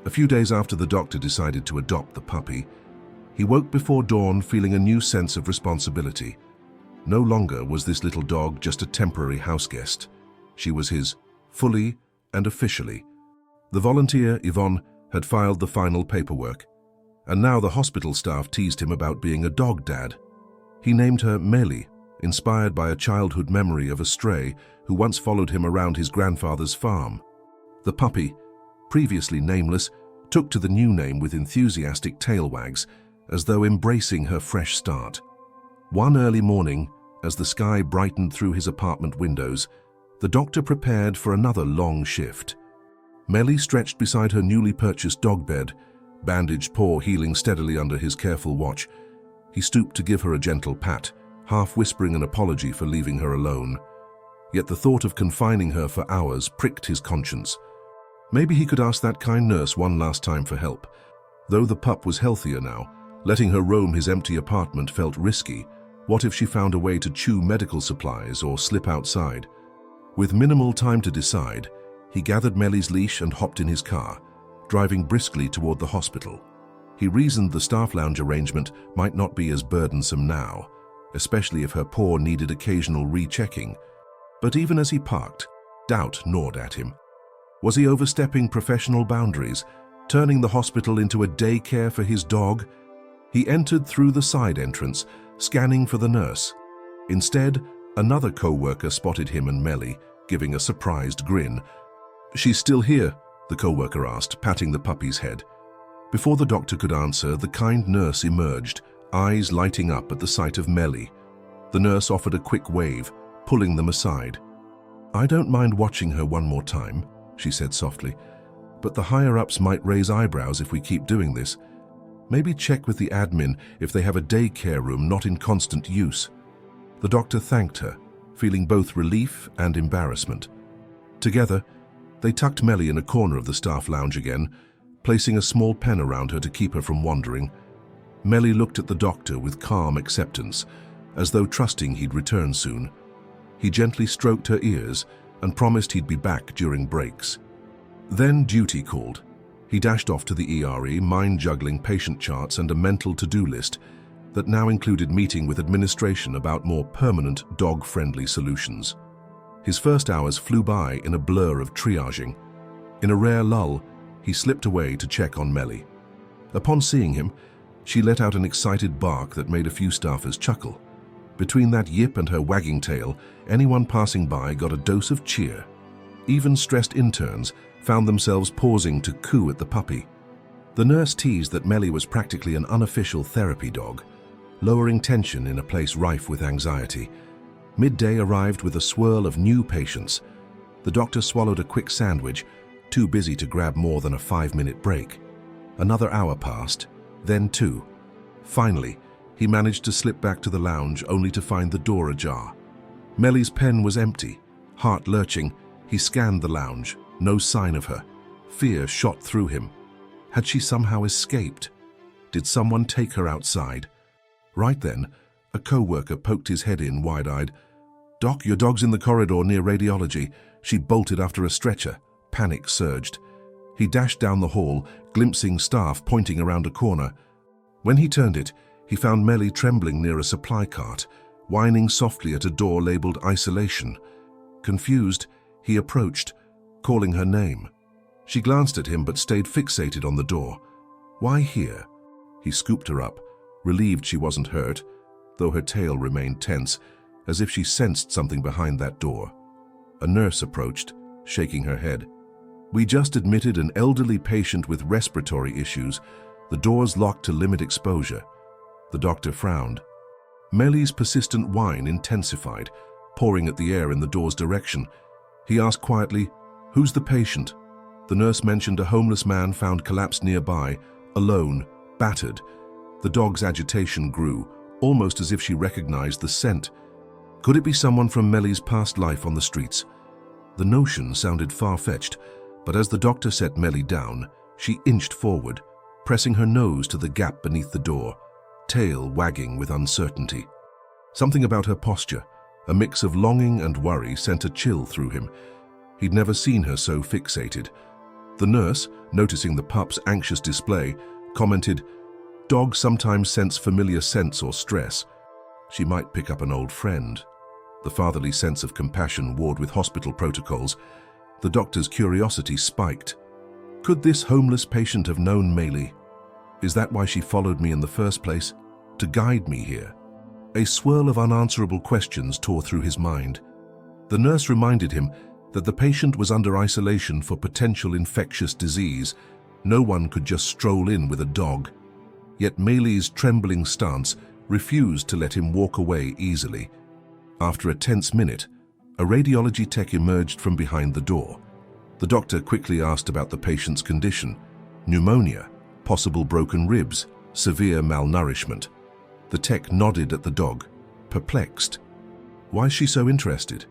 A few days after the doctor decided to adopt the puppy, he woke before dawn feeling a new sense of responsibility. No longer was this little dog just a temporary house guest. She was his, fully and officially. The volunteer, Yvonne, had filed the final paperwork, and now the hospital staff teased him about being a dog dad. He named her Melly, inspired by a childhood memory of a stray who once followed him around his grandfather's farm. The puppy, previously nameless, took to the new name with enthusiastic tail wags, as though embracing her fresh start. One early morning, as the sky brightened through his apartment windows, the doctor prepared for another long shift. Melly stretched beside her newly purchased dog bed, bandaged paw healing steadily under his careful watch. He stooped to give her a gentle pat, half whispering an apology for leaving her alone. Yet the thought of confining her for hours pricked his conscience. Maybe he could ask that kind nurse one last time for help. Though the pup was healthier now, letting her roam his empty apartment felt risky. What if she found a way to chew medical supplies or slip outside? With minimal time to decide, he gathered Melly's leash and hopped in his car, driving briskly toward the hospital. He reasoned the staff lounge arrangement might not be as burdensome now, especially if her paw needed occasional rechecking. But even as he parked, doubt gnawed at him. Was he overstepping professional boundaries, turning the hospital into a daycare for his dog? He entered through the side entrance, scanning for the nurse. Instead, another co-worker spotted him and Melly, giving a surprised grin. "She's still here?" the co-worker asked, patting the puppy's head. Before the doctor could answer, the kind nurse emerged, eyes lighting up at the sight of Melly. The nurse offered a quick wave, pulling them aside. "I don't mind watching her one more time," she said softly, "but the higher-ups might raise eyebrows if we keep doing this. Maybe check with the admin if they have a daycare room not in constant use." The doctor thanked her, feeling both relief and embarrassment. Together, they tucked Melly in a corner of the staff lounge again, placing a small pen around her to keep her from wandering. Melly looked at the doctor with calm acceptance, as though trusting he'd return soon. He gently stroked her ears and promised he'd be back during breaks. Then duty called. He dashed off to the ERE, mind-juggling patient charts and a mental to-do list that now included meeting with administration about more permanent, dog-friendly solutions. His first hours flew by in a blur of triaging. In a rare lull, he slipped away to check on Melly. Upon seeing him, she let out an excited bark that made a few staffers chuckle. Between that yip and her wagging tail, anyone passing by got a dose of cheer. Even stressed interns found themselves pausing to coo at the puppy. The nurse teased that Melly was practically an unofficial therapy dog, lowering tension in a place rife with anxiety. Midday arrived with a swirl of new patients. The doctor swallowed a quick sandwich, too busy to grab more than a 5-minute break. Another hour passed, then 2. Finally, he managed to slip back to the lounge only to find the door ajar. Melly's pen was empty. Heart lurching, he scanned the lounge. No sign of her. Fear shot through him. Had she somehow escaped? Did someone take her outside? Right then, a co-worker poked his head in wide-eyed. "Doc, your dog's in the corridor near radiology." She bolted after a stretcher. Panic surged. He dashed down the hall, glimpsing staff pointing around a corner. When he turned it, he found Melly trembling near a supply cart, whining softly at a door labeled isolation. Confused, he approached, calling her name. She glanced at him but stayed fixated on the door. "Why here?" He scooped her up, relieved she wasn't hurt, though her tail remained tense, as if she sensed something behind that door. A nurse approached, shaking her head. "We just admitted an elderly patient with respiratory issues. The door's locked to limit exposure." The doctor frowned. Melly's persistent whine intensified, pouring at the air in the door's direction. He asked quietly, "Who's the patient?" The nurse mentioned a homeless man found collapsed nearby, alone, battered. The dog's agitation grew, almost as if she recognized the scent. Could it be someone from Melly's past life on the streets? The notion sounded far-fetched, but as the doctor set Melly down, she inched forward, pressing her nose to the gap beneath the door, tail wagging with uncertainty. Something about her posture, a mix of longing and worry, sent a chill through him. He'd never seen her so fixated. The nurse, noticing the pup's anxious display, commented, "Dogs sometimes sense familiar scents or stress. She might pick up an old friend." The fatherly sense of compassion warred with hospital protocols. The doctor's curiosity spiked. Could this homeless patient have known Melly? Is that why she followed me in the first place? To guide me here? A swirl of unanswerable questions tore through his mind. The nurse reminded him that the patient was under isolation for potential infectious disease. No one could just stroll in with a dog. Yet Melly's trembling stance refused to let him walk away easily. After a tense minute, a radiology tech emerged from behind the door. The doctor quickly asked about the patient's condition: pneumonia, possible broken ribs, severe malnourishment. The tech nodded at the dog, perplexed. Why is she so interested?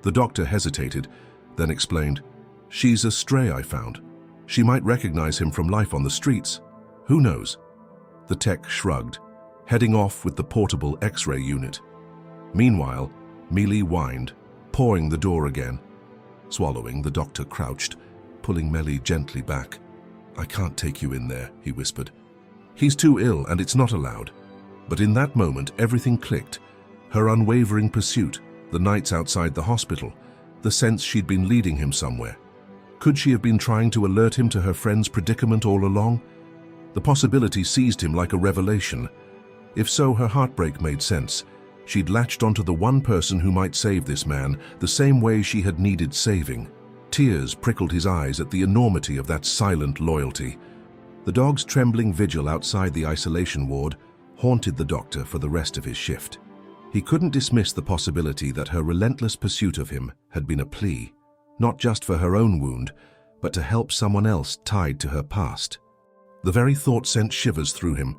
The doctor hesitated, then explained, "She's a stray I found. She might recognize him from life on the streets. Who knows?" The tech shrugged, heading off with the portable X-ray unit. Meanwhile, Melly whined, pawing the door again. Swallowing, the doctor crouched, pulling Melly gently back. "I can't take you in there," he whispered. "He's too ill and it's not allowed." But in that moment, everything clicked. Her unwavering pursuit, the nights outside the hospital, the sense she'd been leading him somewhere. Could she have been trying to alert him to her friend's predicament all along? The possibility seized him like a revelation. If so, her heartbreak made sense. She'd latched onto the one person who might save this man, the same way she had needed saving. Tears prickled his eyes at the enormity of that silent loyalty. The dog's trembling vigil outside the isolation ward haunted the doctor for the rest of his shift. He couldn't dismiss the possibility that her relentless pursuit of him had been a plea, not just for her own wound, but to help someone else tied to her past. The very thought sent shivers through him.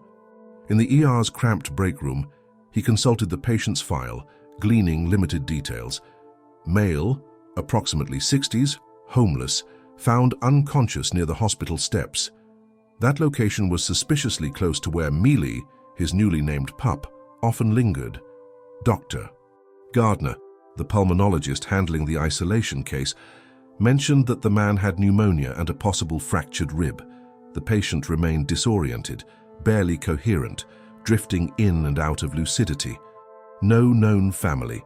In the ER's cramped break room, he consulted the patient's file, gleaning limited details. Male, approximately 60s, homeless, found unconscious near the hospital steps. That location was suspiciously close to where Melly, his newly named pup, often lingered. Dr. Gardner, the pulmonologist handling the isolation case, mentioned that the man had pneumonia and a possible fractured rib. The patient remained disoriented, barely coherent, drifting in and out of lucidity. No known family.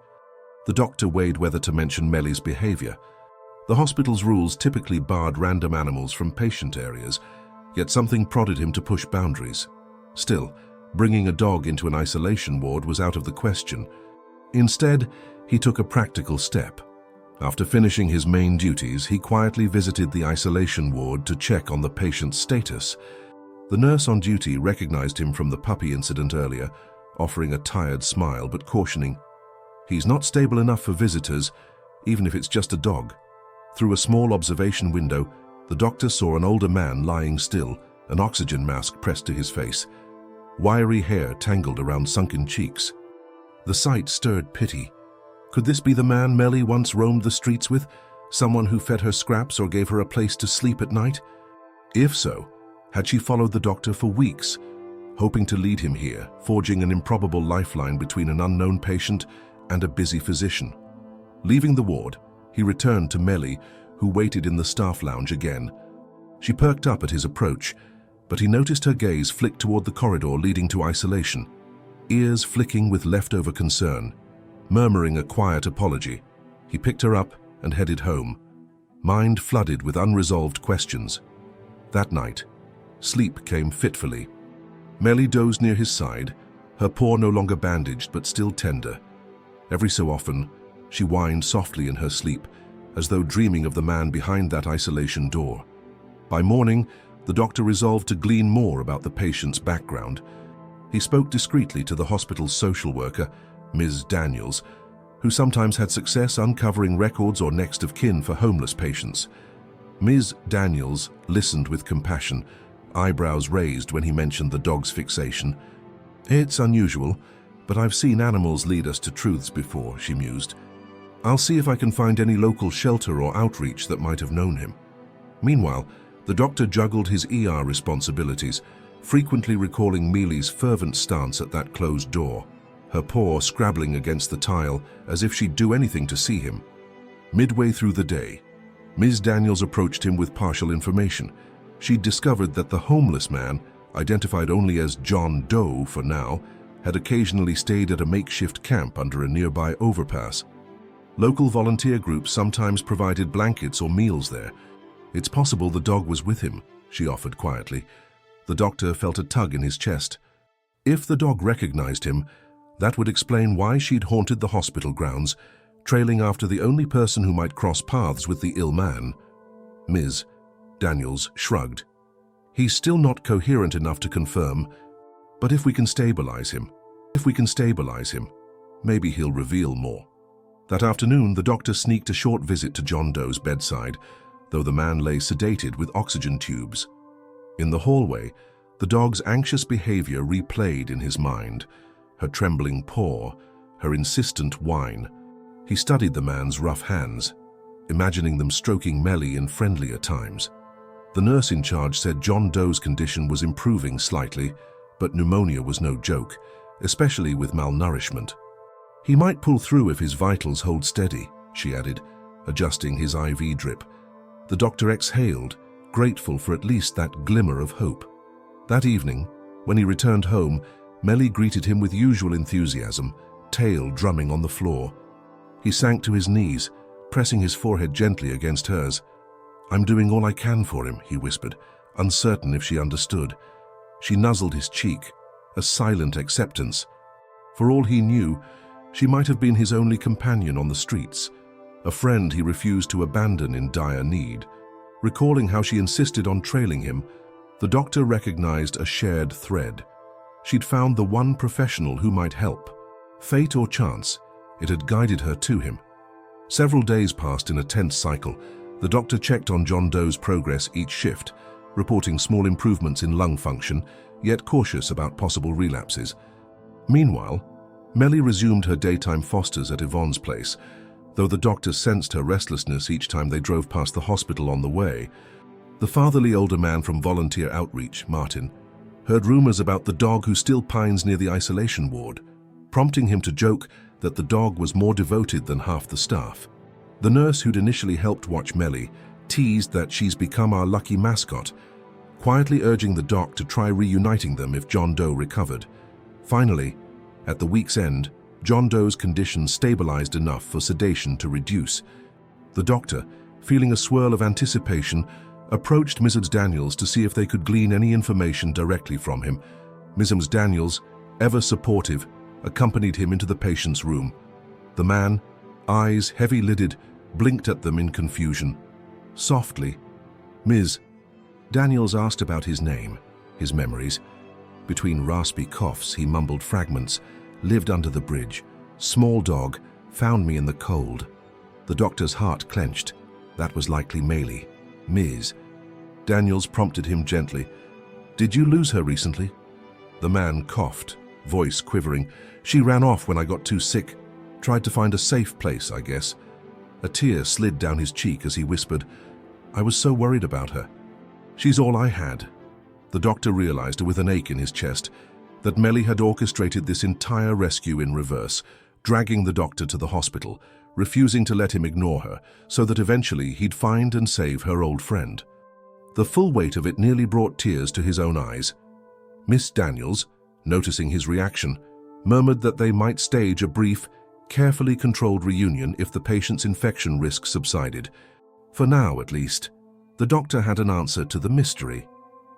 The doctor weighed whether to mention Melly's behavior. The hospital's rules typically barred random animals from patient areas, yet something prodded him to push boundaries. Still, bringing a dog into an isolation ward was out of the question. Instead, he took a practical step. After finishing his main duties, he quietly visited the isolation ward to check on the patient's status. The nurse on duty recognized him from the puppy incident earlier, offering a tired smile but cautioning, "He's not stable enough for visitors, even if it's just a dog." Through a small observation window, the doctor saw an older man lying still, an oxygen mask pressed to his face. Wiry hair tangled around sunken cheeks. The sight stirred pity. Could this be the man Melly once roamed the streets with? Someone who fed her scraps or gave her a place to sleep at night? If so, had she followed the doctor for weeks, hoping to lead him here, forging an improbable lifeline between an unknown patient and a busy physician? Leaving the ward, he returned to Melly, who waited in the staff lounge again. She perked up at his approach, but he noticed her gaze flick toward the corridor leading to isolation, ears flicking with leftover concern. Murmuring a quiet apology, he picked her up and headed home, mind flooded with unresolved questions. That night, sleep came fitfully. Melly dozed near his side, her paw no longer bandaged but still tender. Every so often, she whined softly in her sleep, as though dreaming of the man behind that isolation door. By morning, the doctor resolved to glean more about the patient's background. He spoke discreetly to the hospital's social worker, Ms. Daniels, who sometimes had success uncovering records or next of kin for homeless patients. Ms. Daniels listened with compassion, eyebrows raised when he mentioned the dog's fixation. "It's unusual, but I've seen animals lead us to truths before," she mused. "I'll see if I can find any local shelter or outreach that might have known him." Meanwhile, the doctor juggled his ER responsibilities, frequently recalling Mealy's fervent stance at that closed door, her paw scrabbling against the tile as if she'd do anything to see him. Midway through the day, Ms. Daniels approached him with partial information. She'd discovered that the homeless man, identified only as John Doe for now, had occasionally stayed at a makeshift camp under a nearby overpass. Local volunteer groups sometimes provided blankets or meals there. "It's possible the dog was with him," she offered quietly. The doctor felt a tug in his chest. If the dog recognized him, that would explain why she'd haunted the hospital grounds, trailing after the only person who might cross paths with the ill man. Ms. Daniels shrugged. "He's still not coherent enough to confirm, but if we can stabilize him, maybe he'll reveal more." That afternoon, the doctor sneaked a short visit to John Doe's bedside, though the man lay sedated with oxygen tubes. In the hallway, the dog's anxious behavior replayed in his mind, her trembling paw, her insistent whine. He studied the man's rough hands, imagining them stroking Melly in friendlier times. The nurse in charge said John Doe's condition was improving slightly, but pneumonia was no joke, especially with malnourishment. "He might pull through if his vitals hold steady," she added, adjusting his IV drip. The doctor exhaled, grateful for at least that glimmer of hope. That evening, when he returned home, Melly greeted him with usual enthusiasm, tail drumming on the floor. He sank to his knees, pressing his forehead gently against hers. "I'm doing all I can for him," he whispered, uncertain if she understood. She nuzzled his cheek, a silent acceptance. For all he knew, she might have been his only companion on the streets, a friend he refused to abandon in dire need. Recalling how she insisted on trailing him, the doctor recognized a shared thread. She'd found the one professional who might help. Fate or chance, it had guided her to him. Several days passed in a tense cycle. The doctor checked on John Doe's progress each shift, reporting small improvements in lung function, yet cautious about possible relapses. Meanwhile, Melly resumed her daytime fosters at Yvonne's place, though the doctor sensed her restlessness each time they drove past the hospital on the way. The fatherly older man from volunteer outreach, Martin, heard rumors about the dog who still pines near the isolation ward, prompting him to joke that the dog was more devoted than half the staff. The nurse who'd initially helped watch Melly teased that she's become our lucky mascot, quietly urging the doc to try reuniting them if John Doe recovered. Finally, at the week's end, John Doe's condition stabilized enough for sedation to reduce. The doctor, feeling a swirl of anticipation, approached Mrs. Daniels to see if they could glean any information directly from him. Mrs. Daniels, ever supportive, accompanied him into the patient's room. The man, eyes heavy-lidded, blinked at them in confusion. Softly, "Ms. Daniels asked about his name," his memories. Between raspy coughs, he mumbled fragments. Lived under the bridge. Small dog. Found me in the cold. The doctor's heart clenched. That was likely Maylie. Ms. Daniels prompted him gently. Did you lose her recently? The man coughed, voice quivering. She ran off when I got too sick. Tried to find a safe place, I guess. A tear slid down his cheek as he whispered, I was so worried about her. She's all I had. The doctor realized, with an ache in his chest, that Mellie had orchestrated this entire rescue in reverse, dragging the doctor to the hospital, refusing to let him ignore her, so that eventually he'd find and save her old friend. The full weight of it nearly brought tears to his own eyes. Miss Daniels, noticing his reaction, murmured that they might stage a brief, carefully controlled reunion if the patient's infection risk subsided. For now, at least, the doctor had an answer to the mystery.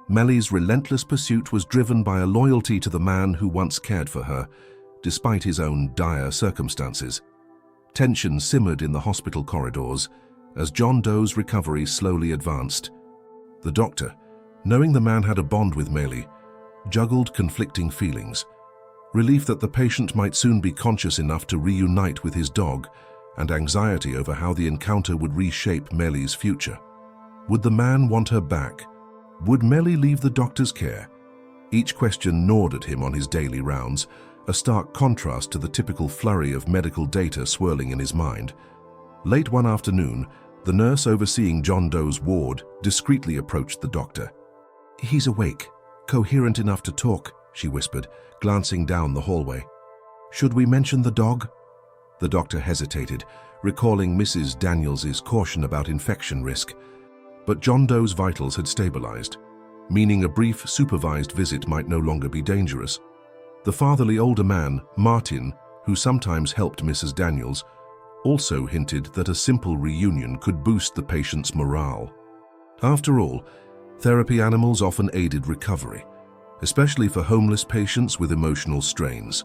Mellie's relentless pursuit was driven by a loyalty to the man who once cared for her, despite his own dire circumstances. Tension simmered in the hospital corridors as John Doe's recovery slowly advanced. The doctor, knowing the man had a bond with Maylie, juggled conflicting feelings. Relief that the patient might soon be conscious enough to reunite with his dog, and anxiety over how the encounter would reshape Mellie's future. Would the man want her back? Would Maylie leave the doctor's care? Each question gnawed at him on his daily rounds, a stark contrast to the typical flurry of medical data swirling in his mind. Late one afternoon, the nurse overseeing John Doe's ward discreetly approached the doctor. He's awake, coherent enough to talk, she whispered, glancing down the hallway. Should we mention the dog? The doctor hesitated, recalling Mrs. Daniels's caution about infection risk. But John Doe's vitals had stabilized, meaning a brief supervised visit might no longer be dangerous. The fatherly older man, Martin, who sometimes helped Mrs. Daniels, also hinted that a simple reunion could boost the patient's morale. After all, therapy animals often aided recovery, especially for homeless patients with emotional strains.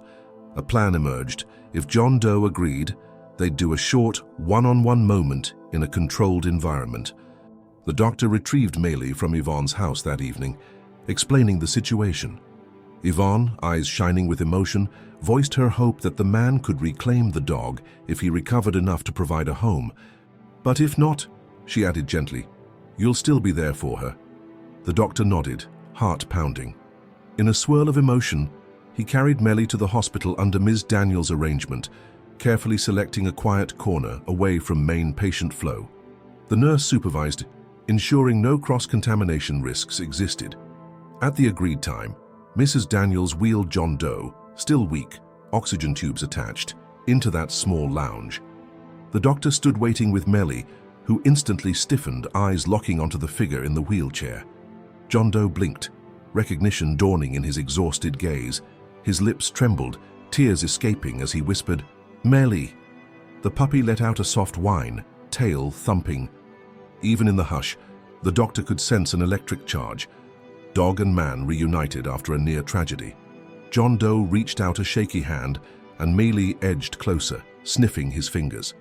A plan emerged. If John Doe agreed, they'd do a short, one-on-one moment in a controlled environment. The doctor retrieved Maylie from Yvonne's house that evening, explaining the situation. Yvonne, eyes shining with emotion, voiced her hope that the man could reclaim the dog if he recovered enough to provide a home. But if not, she added gently, you'll still be there for her. The doctor nodded, heart pounding. In a swirl of emotion, he carried Maylie to the hospital under Ms. Daniels' arrangement, carefully selecting a quiet corner away from main patient flow. The nurse supervised, ensuring no cross-contamination risks existed. At the agreed time, Mrs. Daniels wheeled John Doe, still weak, oxygen tubes attached, into that small lounge. The doctor stood waiting with Maylie, who instantly stiffened, eyes locking onto the figure in the wheelchair. John Doe blinked, recognition dawning in his exhausted gaze. His lips trembled, tears escaping as he whispered, Maylie. The puppy let out a soft whine, tail thumping. Even in the hush, the doctor could sense an electric charge. Dog and man reunited after a near tragedy. John Doe reached out a shaky hand, and Maylie edged closer, sniffing his fingers.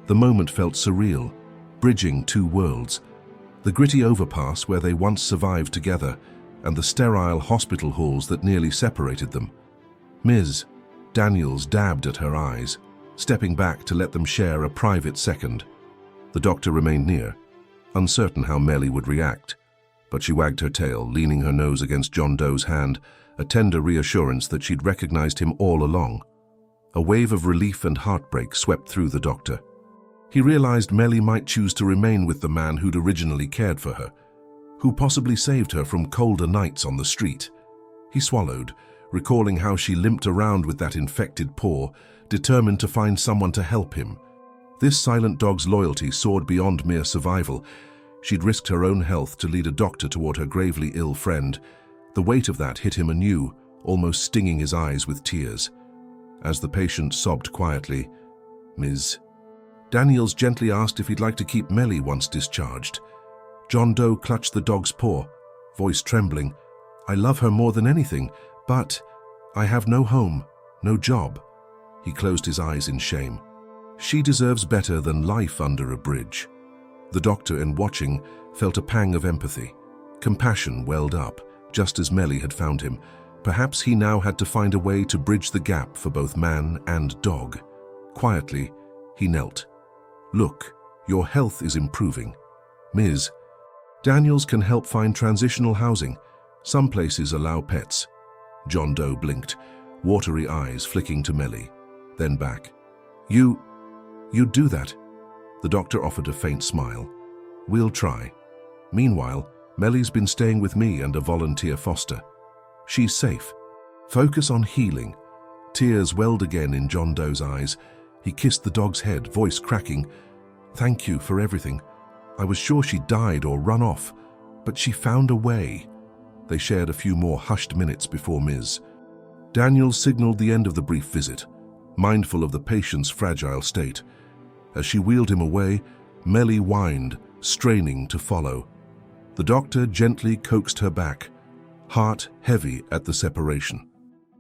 The moment felt surreal, bridging two worlds. The gritty overpass where they once survived together, and the sterile hospital halls that nearly separated them. Ms. Daniels dabbed at her eyes, stepping back to let them share a private second. The doctor remained near, uncertain how Maylie would react, but she wagged her tail, leaning her nose against John Doe's hand, a tender reassurance that she'd recognized him all along. A wave of relief and heartbreak swept through the doctor. He realized Maylie might choose to remain with the man who'd originally cared for her, who possibly saved her from colder nights on the street. He swallowed, recalling how she limped around with that infected paw, determined to find someone to help him. This silent dog's loyalty soared beyond mere survival. She'd risked her own health to lead a doctor toward her gravely ill friend. The weight of that hit him anew, almost stinging his eyes with tears. As the patient sobbed quietly, Ms. Daniels gently asked if he'd like to keep Maylie once discharged. John Doe clutched the dog's paw, voice trembling. I love her more than anything, but I have no home, no job. He closed his eyes in shame. She deserves better than life under a bridge. The doctor, in watching, felt a pang of empathy. Compassion welled up, just as Melly had found him. Perhaps he now had to find a way to bridge the gap for both man and dog. Quietly, he knelt. "Look, your health is improving. Ms. Daniels can help find transitional housing. Some places allow pets." John Doe blinked, watery eyes flicking to Melly, then back. You'd do that?" The doctor offered a faint smile. "We'll try. Meanwhile, Melly's been staying with me and a volunteer foster. She's safe. Focus on healing." Tears welled again in John Doe's eyes. He kissed the dog's head, voice cracking. "Thank you for everything. I was sure she died or run off, but she found a way." They shared a few more hushed minutes before Ms. Daniels signaled the end of the brief visit, mindful of the patient's fragile state. As she wheeled him away, Melly whined, straining to follow. The doctor gently coaxed her back, heart heavy at the separation.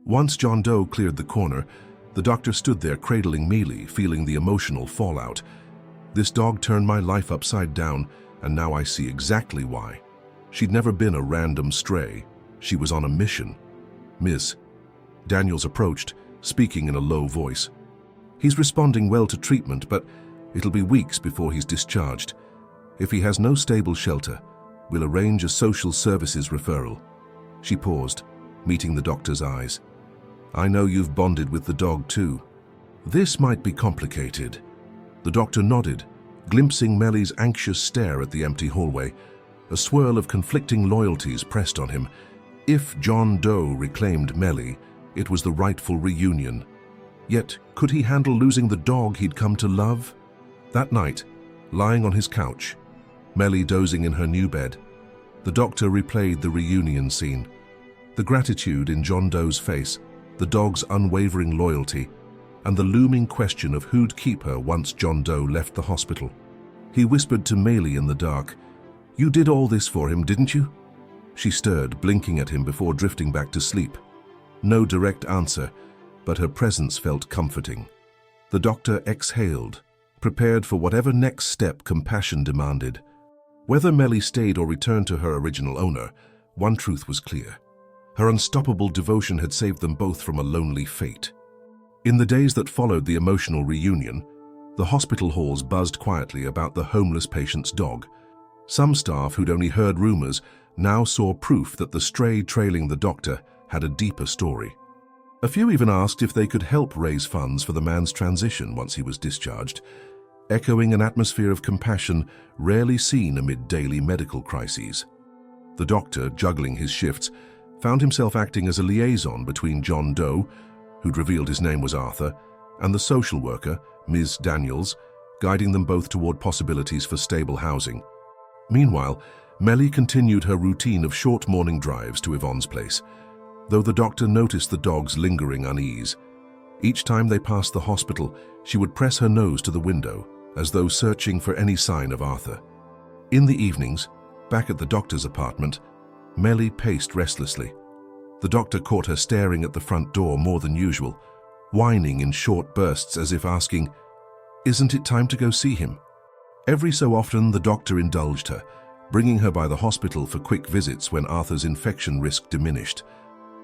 Once John Doe cleared the corner, the doctor stood there cradling Mealy, feeling the emotional fallout. "This dog turned my life upside down, and now I see exactly why. She'd never been a random stray. She was on a mission." "Miss." Daniels approached, speaking in a low voice. "He's responding well to treatment, but it'll be weeks before he's discharged. If he has no stable shelter, we'll arrange a social services referral." She paused, meeting the doctor's eyes. "I know you've bonded with the dog too. This might be complicated." The doctor nodded, glimpsing Melly's anxious stare at the empty hallway. A swirl of conflicting loyalties pressed on him. If John Doe reclaimed Melly, it was the rightful reunion. Yet, could he handle losing the dog he'd come to love? That night, lying on his couch, Melly dozing in her new bed, the doctor replayed the reunion scene. The gratitude in John Doe's face, the dog's unwavering loyalty, and the looming question of who'd keep her once John Doe left the hospital. He whispered to Melly in the dark, "You did all this for him, didn't you?" She stirred, blinking at him before drifting back to sleep. No direct answer, but her presence felt comforting. The doctor exhaled, prepared for whatever next step compassion demanded. Whether Melly stayed or returned to her original owner, one truth was clear. Her unstoppable devotion had saved them both from a lonely fate. In the days that followed the emotional reunion, the hospital halls buzzed quietly about the homeless patient's dog. Some staff who'd only heard rumors now saw proof that the stray trailing the doctor had a deeper story. A few even asked if they could help raise funds for the man's transition once he was discharged, echoing an atmosphere of compassion rarely seen amid daily medical crises. The doctor, juggling his shifts, found himself acting as a liaison between John Doe, who'd revealed his name was Arthur, and the social worker, Ms. Daniels, guiding them both toward possibilities for stable housing. Meanwhile, Melly continued her routine of short morning drives to Yvonne's place, though the doctor noticed the dog's lingering unease. Each time they passed the hospital, she would press her nose to the window, as though searching for any sign of Arthur. In the evenings, back at the doctor's apartment, Melly paced restlessly. The doctor caught her staring at the front door more than usual, whining in short bursts as if asking, "Isn't it time to go see him?" Every so often, the doctor indulged her, bringing her by the hospital for quick visits when Arthur's infection risk diminished.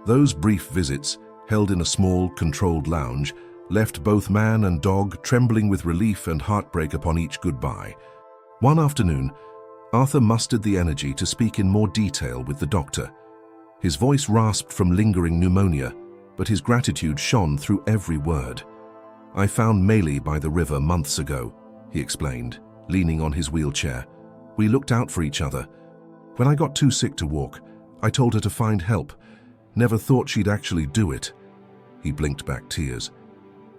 Those brief visits, held in a small, controlled lounge, left both man and dog trembling with relief and heartbreak upon each goodbye. One afternoon, Arthur mustered the energy to speak in more detail with the doctor. His voice rasped from lingering pneumonia, but his gratitude shone through every word. "I found Melly by the river months ago," he explained, leaning on his wheelchair. "We looked out for each other. When I got too sick to walk, I told her to find help. Never thought she'd actually do it." He blinked back tears.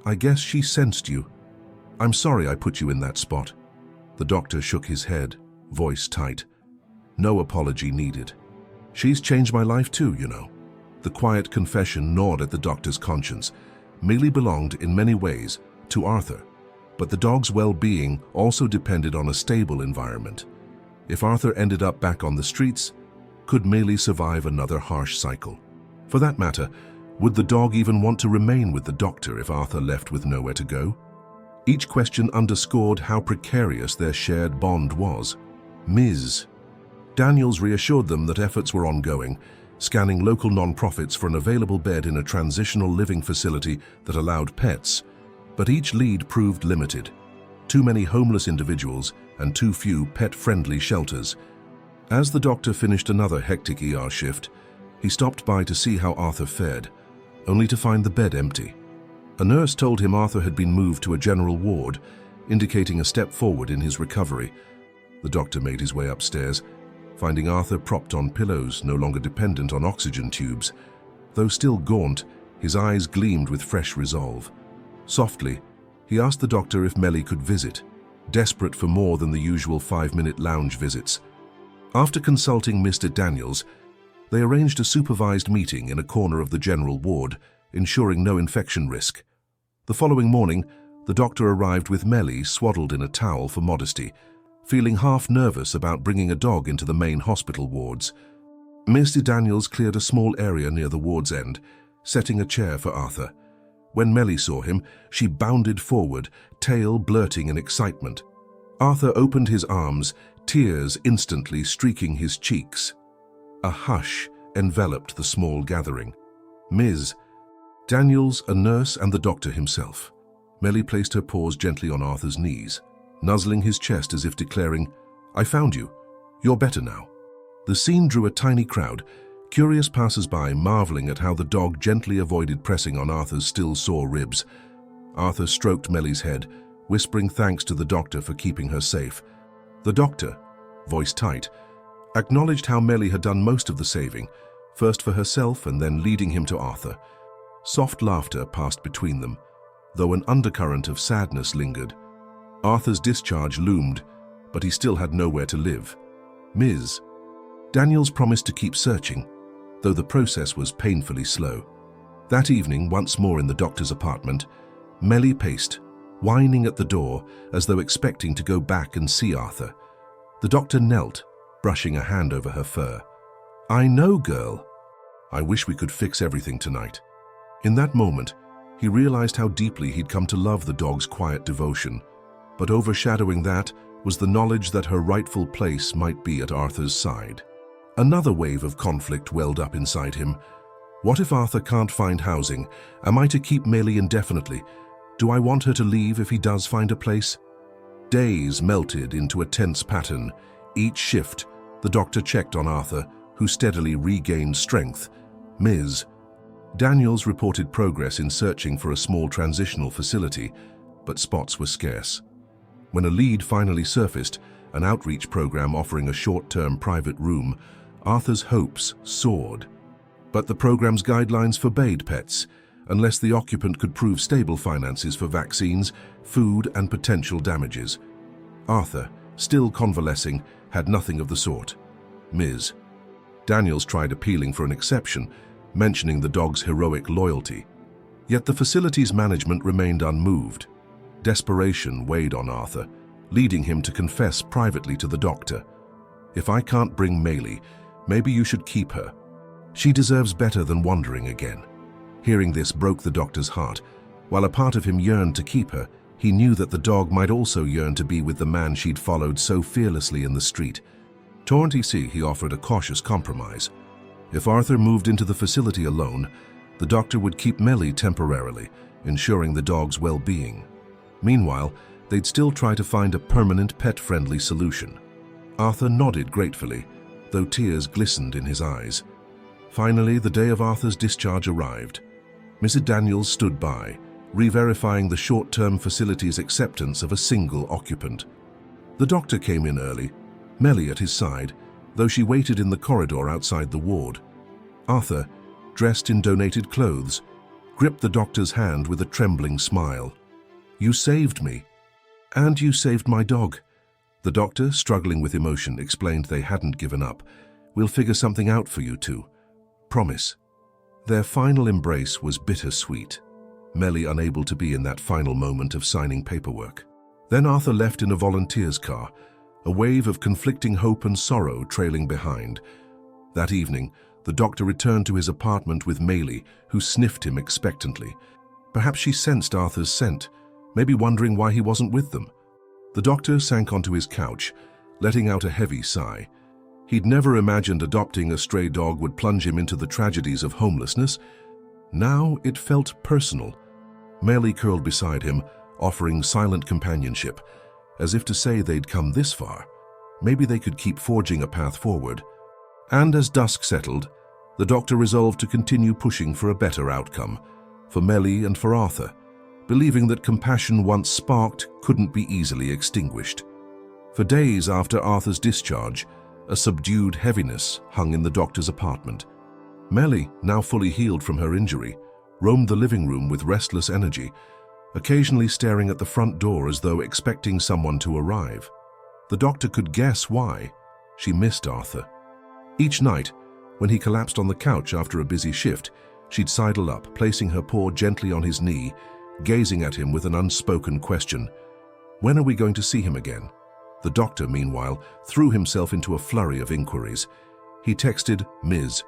"I guess she sensed you. I'm sorry I put you in that spot." The doctor shook his head, voice tight. "No apology needed. She's changed my life too, you know." The quiet confession gnawed at the doctor's conscience. Melly belonged in many ways to Arthur, but the dog's well-being also depended on a stable environment. If Arthur ended up back on the streets, could Melly survive another harsh cycle? For that matter, would the dog even want to remain with the doctor if Arthur left with nowhere to go? Each question underscored how precarious their shared bond was. Ms. Daniels reassured them that efforts were ongoing, scanning local non-profits for an available bed in a transitional living facility that allowed pets, but each lead proved limited. Too many homeless individuals and too few pet-friendly shelters. As the doctor finished another hectic ER shift, he stopped by to see how Arthur fared, only to find the bed empty. A nurse told him Arthur had been moved to a general ward, indicating a step forward in his recovery. The doctor made his way upstairs, finding Arthur propped on pillows, no longer dependent on oxygen tubes. Though still gaunt, his eyes gleamed with fresh resolve. Softly, he asked the doctor if Melly could visit, desperate for more than the usual 5-minute lounge visits. After consulting Mr. Daniels, they arranged a supervised meeting in a corner of the general ward, ensuring no infection risk. The following morning, the doctor arrived with Melly swaddled in a towel for modesty, feeling half nervous about bringing a dog into the main hospital wards. Mr. Daniels cleared a small area near the ward's end, setting a chair for Arthur. When Melly saw him, she bounded forward, tail blurting in excitement. Arthur opened his arms, tears instantly streaking his cheeks. A hush enveloped the small gathering. Ms. Daniels, a nurse, and the doctor himself. Melly placed her paws gently on Arthur's knees, nuzzling his chest as if declaring, "I found you. You're better now." The scene drew a tiny crowd, curious passers-by marveling at how the dog gently avoided pressing on Arthur's still sore ribs. Arthur stroked Melly's head, whispering thanks to the doctor for keeping her safe. The doctor, voice tight, acknowledged how Melly had done most of the saving, first for herself and then leading him to Arthur. Soft laughter passed between them, though an undercurrent of sadness lingered. Arthur's discharge loomed, but he still had nowhere to live. Ms. Daniels promised to keep searching, though the process was painfully slow. That evening, once more in the doctor's apartment, Melly paced, whining at the door as though expecting to go back and see Arthur. The doctor knelt, brushing a hand over her fur. "I know, girl. I wish we could fix everything tonight." In that moment, he realized how deeply he'd come to love the dog's quiet devotion, but overshadowing that was the knowledge that her rightful place might be at Arthur's side. Another wave of conflict welled up inside him. What if Arthur can't find housing? Am I to keep Melly indefinitely? Do I want her to leave if he does find a place? Days melted into a tense pattern. Each shift, the doctor checked on Arthur, who steadily regained strength. Ms. Daniels reported progress in searching for a small transitional facility, but spots were scarce. When a lead finally surfaced, an outreach program offering a short-term private room, Arthur's hopes soared. But the program's guidelines forbade pets, unless the occupant could prove stable finances for vaccines, food, and potential damages. Arthur, still convalescing, had nothing of the sort. Ms. Daniels tried appealing for an exception, mentioning the dog's heroic loyalty. Yet the facility's management remained unmoved. Desperation weighed on Arthur, leading him to confess privately to the doctor. "If I can't bring Melly, maybe you should keep her. She deserves better than wandering again." Hearing this broke the doctor's heart. While a part of him yearned to keep her, he knew that the dog might also yearn to be with the man she'd followed so fearlessly in the street. Torn to see, he offered a cautious compromise. If Arthur moved into the facility alone, the doctor would keep Melly temporarily, ensuring the dog's well-being. Meanwhile, they'd still try to find a permanent pet-friendly solution. Arthur nodded gratefully, though tears glistened in his eyes. Finally, the day of Arthur's discharge arrived. Mrs. Daniels stood by, re-verifying the short-term facility's acceptance of a single occupant. The doctor came in early, Melly at his side, though she waited in the corridor outside the ward. Arthur, dressed in donated clothes, gripped the doctor's hand with a trembling smile. "You saved me. And you saved my dog." The doctor, struggling with emotion, explained they hadn't given up. "We'll figure something out for you two. Promise." Their final embrace was bittersweet, Melly unable to be in that final moment of signing paperwork. Then Arthur left in a volunteer's car, a wave of conflicting hope and sorrow trailing behind. That evening, the doctor returned to his apartment with Melly, who sniffed him expectantly. Perhaps she sensed Arthur's scent, maybe wondering why he wasn't with them. The doctor sank onto his couch, letting out a heavy sigh. He'd never imagined adopting a stray dog would plunge him into the tragedies of homelessness. Now it felt personal. Melly curled beside him, offering silent companionship, as if to say they'd come this far. Maybe they could keep forging a path forward. And as dusk settled, the doctor resolved to continue pushing for a better outcome, for Melly and for Arthur, believing that compassion once sparked couldn't be easily extinguished. For days after Arthur's discharge, a subdued heaviness hung in the doctor's apartment. Melly, now fully healed from her injury, roamed the living room with restless energy, occasionally staring at the front door as though expecting someone to arrive. The doctor could guess why. She missed Arthur. Each night, when he collapsed on the couch after a busy shift, she'd sidle up, placing her paw gently on his knee, gazing at him with an unspoken question. When are we going to see him again? The doctor, meanwhile, threw himself into a flurry of inquiries. He texted Ms.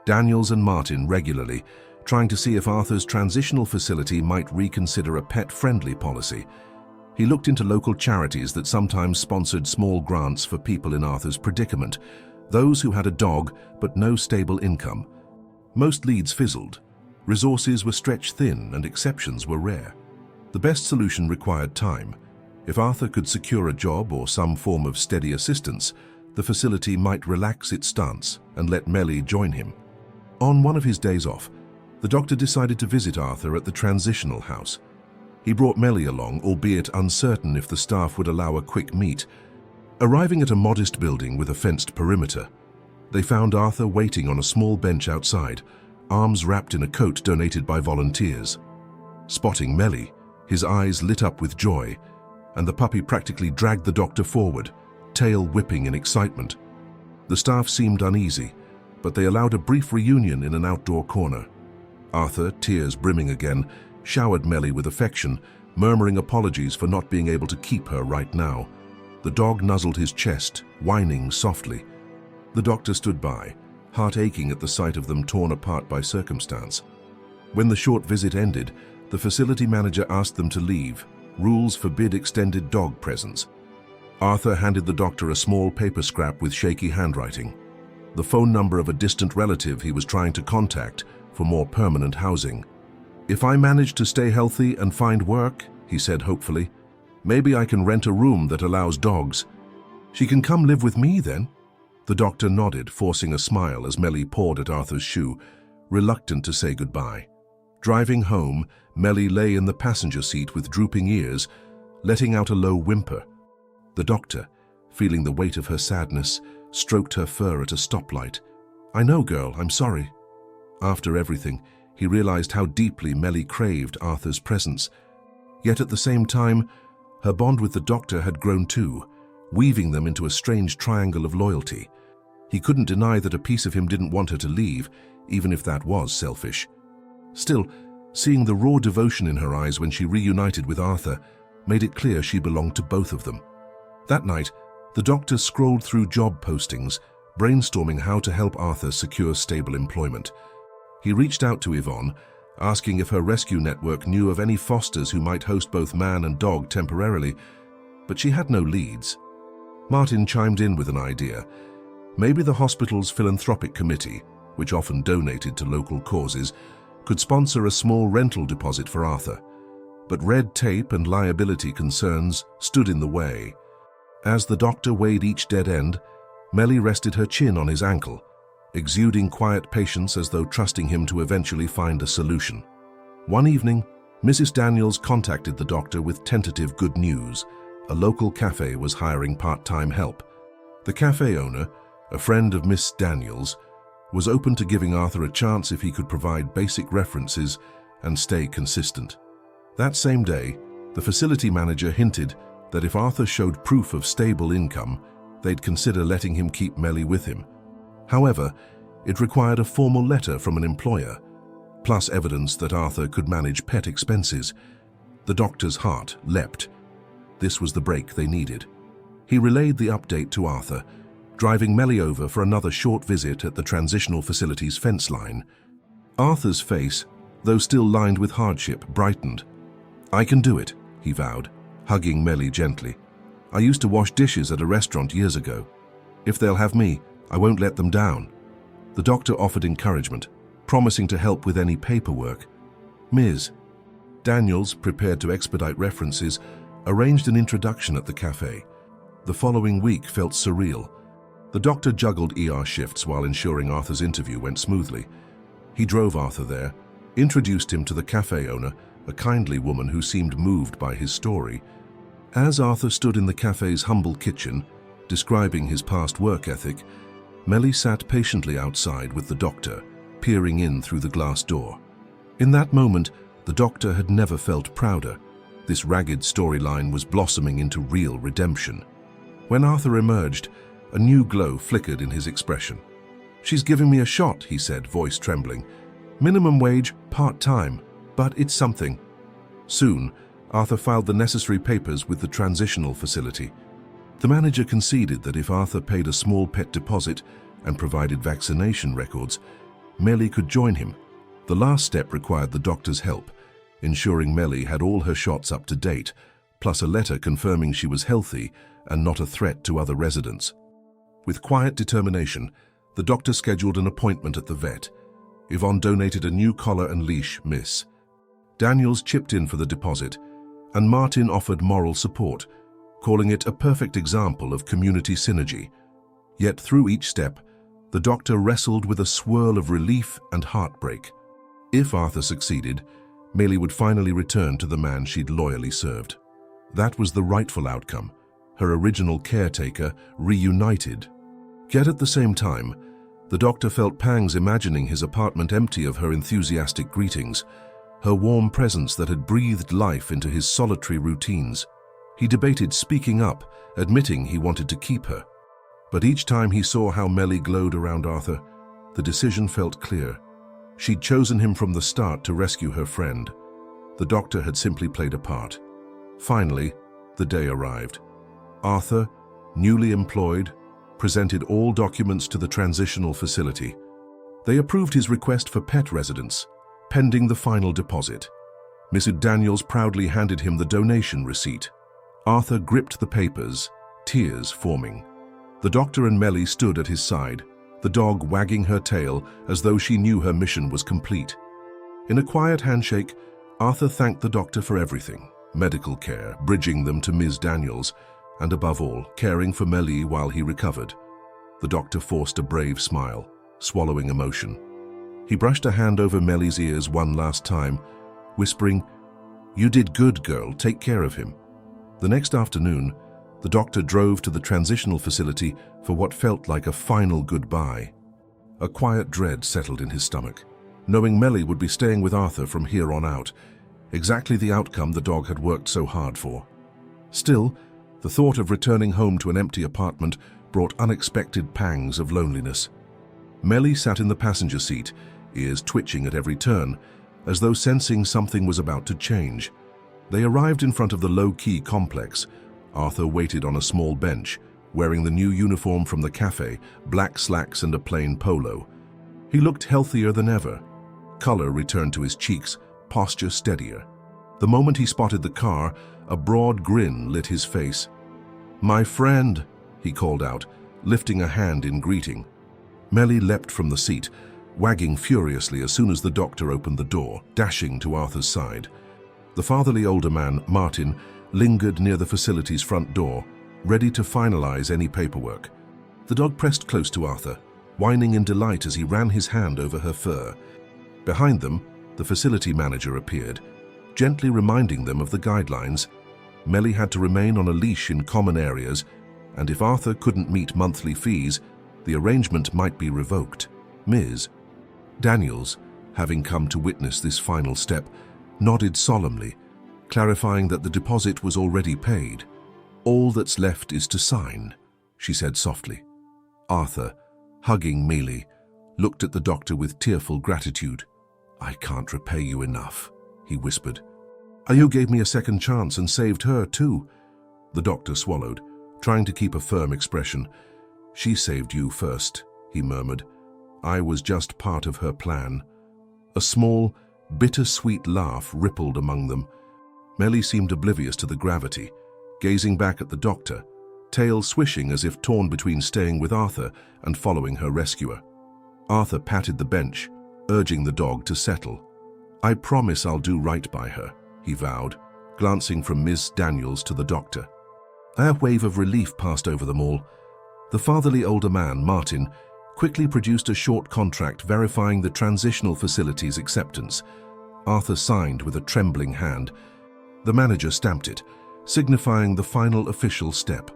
Daniels and Martin regularly, trying to see if Arthur's transitional facility might reconsider a pet-friendly policy. He looked into local charities that sometimes sponsored small grants for people in Arthur's predicament, those who had a dog but no stable income. Most leads fizzled. Resources were stretched thin and exceptions were rare. The best solution required time. If Arthur could secure a job or some form of steady assistance, the facility might relax its stance and let Melly join him. On one of his days off, the doctor decided to visit Arthur at the transitional house. He brought Melly along, albeit uncertain if the staff would allow a quick meet. Arriving at a modest building with a fenced perimeter, they found Arthur waiting on a small bench outside, arms wrapped in a coat donated by volunteers. Spotting Melly, his eyes lit up with joy, and the puppy practically dragged the doctor forward, tail whipping in excitement. The staff seemed uneasy, but they allowed a brief reunion in an outdoor corner. Arthur, tears brimming again, showered Melly with affection, murmuring apologies for not being able to keep her right now. The dog nuzzled his chest, whining softly. The doctor stood by, heart aching at the sight of them torn apart by circumstance. When the short visit ended, the facility manager asked them to leave. Rules forbid extended dog presence. Arthur handed the doctor a small paper scrap with shaky handwriting, the phone number of a distant relative he was trying to contact for more permanent housing. "If I manage to stay healthy and find work," he said hopefully, "maybe I can rent a room that allows dogs. She can come live with me then?" The doctor nodded, forcing a smile as Melly pawed at Arthur's shoe, reluctant to say goodbye. Driving home, Melly lay in the passenger seat with drooping ears, letting out a low whimper. The doctor, feeling the weight of her sadness, stroked her fur at a stoplight. "I know, girl, I'm sorry." After everything, he realized how deeply Melly craved Arthur's presence. Yet at the same time, her bond with the doctor had grown too, weaving them into a strange triangle of loyalty. He couldn't deny that a piece of him didn't want her to leave, even if that was selfish. Still, seeing the raw devotion in her eyes when she reunited with Arthur made it clear she belonged to both of them. That night, the doctor scrolled through job postings, brainstorming how to help Arthur secure stable employment. He reached out to Yvonne, asking if her rescue network knew of any fosters who might host both man and dog temporarily, but she had no leads. Martin chimed in with an idea. Maybe the hospital's philanthropic committee, which often donated to local causes, could sponsor a small rental deposit for Arthur. But red tape and liability concerns stood in the way. As the doctor weighed each dead end, Melly rested her chin on his ankle, exuding quiet patience as though trusting him to eventually find a solution. One evening, Mrs. Daniels contacted the doctor with tentative good news. A local cafe was hiring part-time help. The cafe owner, a friend of Miss Daniels, was open to giving Arthur a chance if he could provide basic references and stay consistent. That same day, the facility manager hinted that if Arthur showed proof of stable income, they'd consider letting him keep Melly with him. However, it required a formal letter from an employer, plus evidence that Arthur could manage pet expenses. The doctor's heart leapt. This was the break they needed. He relayed the update to Arthur, driving Melly over for another short visit at the transitional facility's fence line. Arthur's face, though still lined with hardship, brightened. "I can do it," he vowed, hugging Melly gently. "I used to wash dishes at a restaurant years ago." If they'll have me, I won't let them down. The doctor offered encouragement, promising to help with any paperwork. Ms. Daniels, prepared to expedite references, arranged an introduction at the cafe. The following week felt surreal. The doctor juggled ER shifts while ensuring Arthur's interview went smoothly. He drove Arthur there, introduced him to the cafe owner, a kindly woman who seemed moved by his story. As Arthur stood in the cafe's humble kitchen, describing his past work ethic, Melly sat patiently outside with the doctor, peering in through the glass door. In that moment, the doctor had never felt prouder. This ragged storyline was blossoming into real redemption. When Arthur emerged, a new glow flickered in his expression. "She's giving me a shot," he said, voice trembling. "Minimum wage, part-time, but it's something." Soon, Arthur filed the necessary papers with the transitional facility. The manager conceded that if Arthur paid a small pet deposit and provided vaccination records, Melly could join him. The last step required the doctor's help, ensuring Melly had all her shots up to date, plus a letter confirming she was healthy and not a threat to other residents. With quiet determination, the doctor scheduled an appointment at the vet. Yvonne donated a new collar and leash, Miss. Daniels chipped in for the deposit, and Martin offered moral support, calling it a perfect example of community synergy. Yet through each step, the doctor wrestled with a swirl of relief and heartbreak. If Arthur succeeded, Melly would finally return to the man she'd loyally served. That was the rightful outcome. Her original caretaker reunited. Yet at the same time, the doctor felt pangs imagining his apartment empty of her enthusiastic greetings, her warm presence that had breathed life into his solitary routines. He debated speaking up, admitting he wanted to keep her. But each time he saw how Melly glowed around Arthur, the decision felt clear. She'd chosen him from the start to rescue her friend. The doctor had simply played a part. Finally, the day arrived. Arthur, newly employed, presented all documents to the transitional facility. They approved his request for pet residence, pending the final deposit. Mrs. Daniels proudly handed him the donation receipt. Arthur gripped the papers, tears forming. The doctor and Melly stood at his side, the dog wagging her tail as though she knew her mission was complete. In a quiet handshake, Arthur thanked the doctor for everything: medical care, bridging them to Ms. Daniels, and above all, caring for Melly while he recovered. The doctor forced a brave smile, swallowing emotion. He brushed a hand over Melly's ears one last time, whispering, "You did good, girl. Take care of him." The next afternoon, the doctor drove to the transitional facility for what felt like a final goodbye. A quiet dread settled in his stomach, knowing Melly would be staying with Arthur from here on out, exactly the outcome the dog had worked so hard for. Still, the thought of returning home to an empty apartment brought unexpected pangs of loneliness. Melly sat in the passenger seat, ears twitching at every turn, as though sensing something was about to change. They arrived in front of the low-key complex. Arthur waited on a small bench, wearing the new uniform from the cafe, black slacks and a plain polo. He looked healthier than ever. Color returned to his cheeks, posture steadier. The moment he spotted the car, a broad grin lit his face. "My friend," he called out, lifting a hand in greeting. Melly leapt from the seat, wagging furiously as soon as the doctor opened the door, dashing to Arthur's side. The fatherly older man, Martin, lingered near the facility's front door, ready to finalize any paperwork. The dog pressed close to Arthur, whining in delight as he ran his hand over her fur. Behind them, the facility manager appeared, gently reminding them of the guidelines. Melly had to remain on a leash in common areas, and if Arthur couldn't meet monthly fees, the arrangement might be revoked. Ms. Daniels, having come to witness this final step, nodded solemnly, clarifying that the deposit was already paid. "All that's left is to sign," she said softly. Arthur, hugging Melly, looked at the doctor with tearful gratitude. "I can't repay you enough," he whispered. "You gave me a second chance and saved her too." The doctor swallowed, trying to keep a firm expression. "She saved you first," he murmured. "I was just part of her plan." A small, bittersweet laugh rippled among them. Melly seemed oblivious to the gravity, gazing back at the doctor, tail swishing as if torn between staying with Arthur and following her rescuer. Arthur patted the bench, urging the dog to settle. "I promise I'll do right by her," he vowed, glancing from Miss Daniels to the doctor. A wave of relief passed over them all. The fatherly older man, Martin, quickly produced a short contract verifying the transitional facility's acceptance. Arthur signed with a trembling hand. The manager stamped it, signifying the final official step.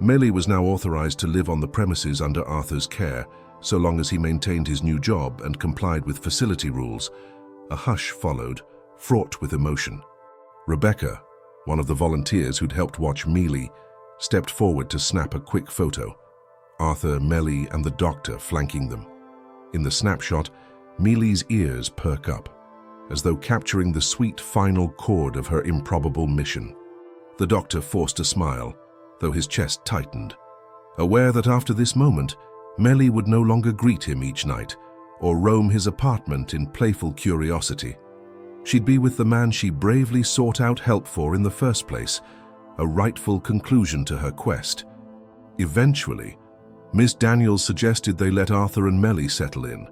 Melly was now authorized to live on the premises under Arthur's care, so long as he maintained his new job and complied with facility rules. A hush followed, fraught with emotion. Rebecca, one of the volunteers who'd helped watch Mealy, stepped forward to snap a quick photo. Arthur, Melly, and the doctor flanking them. In the snapshot, Mealy's ears perk up, as though capturing the sweet final chord of her improbable mission. The doctor forced a smile, though his chest tightened, aware that after this moment, Melly would no longer greet him each night or roam his apartment in playful curiosity. She'd be with the man she bravely sought out help for in the first place, a rightful conclusion to her quest. Eventually, Miss Daniels suggested they let Arthur and Melly settle in.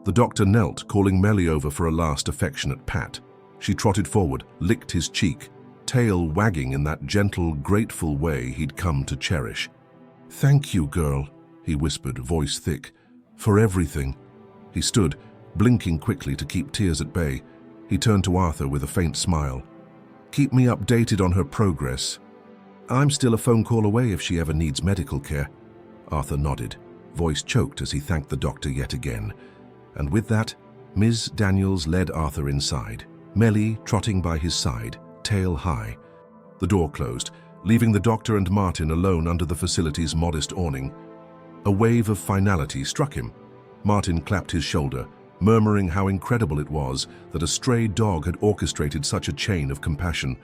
The doctor knelt, calling Melly over for a last affectionate pat. She trotted forward, licked his cheek, tail wagging in that gentle, grateful way he'd come to cherish. "Thank you, girl," he whispered, voice thick, "for everything." He stood, blinking quickly to keep tears at bay. He turned to Arthur with a faint smile. "Keep me updated on her progress. I'm still a phone call away if she ever needs medical care." Arthur nodded, voice choked as he thanked the doctor yet again. And with that, Ms. Daniels led Arthur inside, Melly trotting by his side, tail high. The door closed, leaving the doctor and Martin alone under the facility's modest awning. A wave of finality struck him. Martin clapped his shoulder, murmuring how incredible it was that a stray dog had orchestrated such a chain of compassion.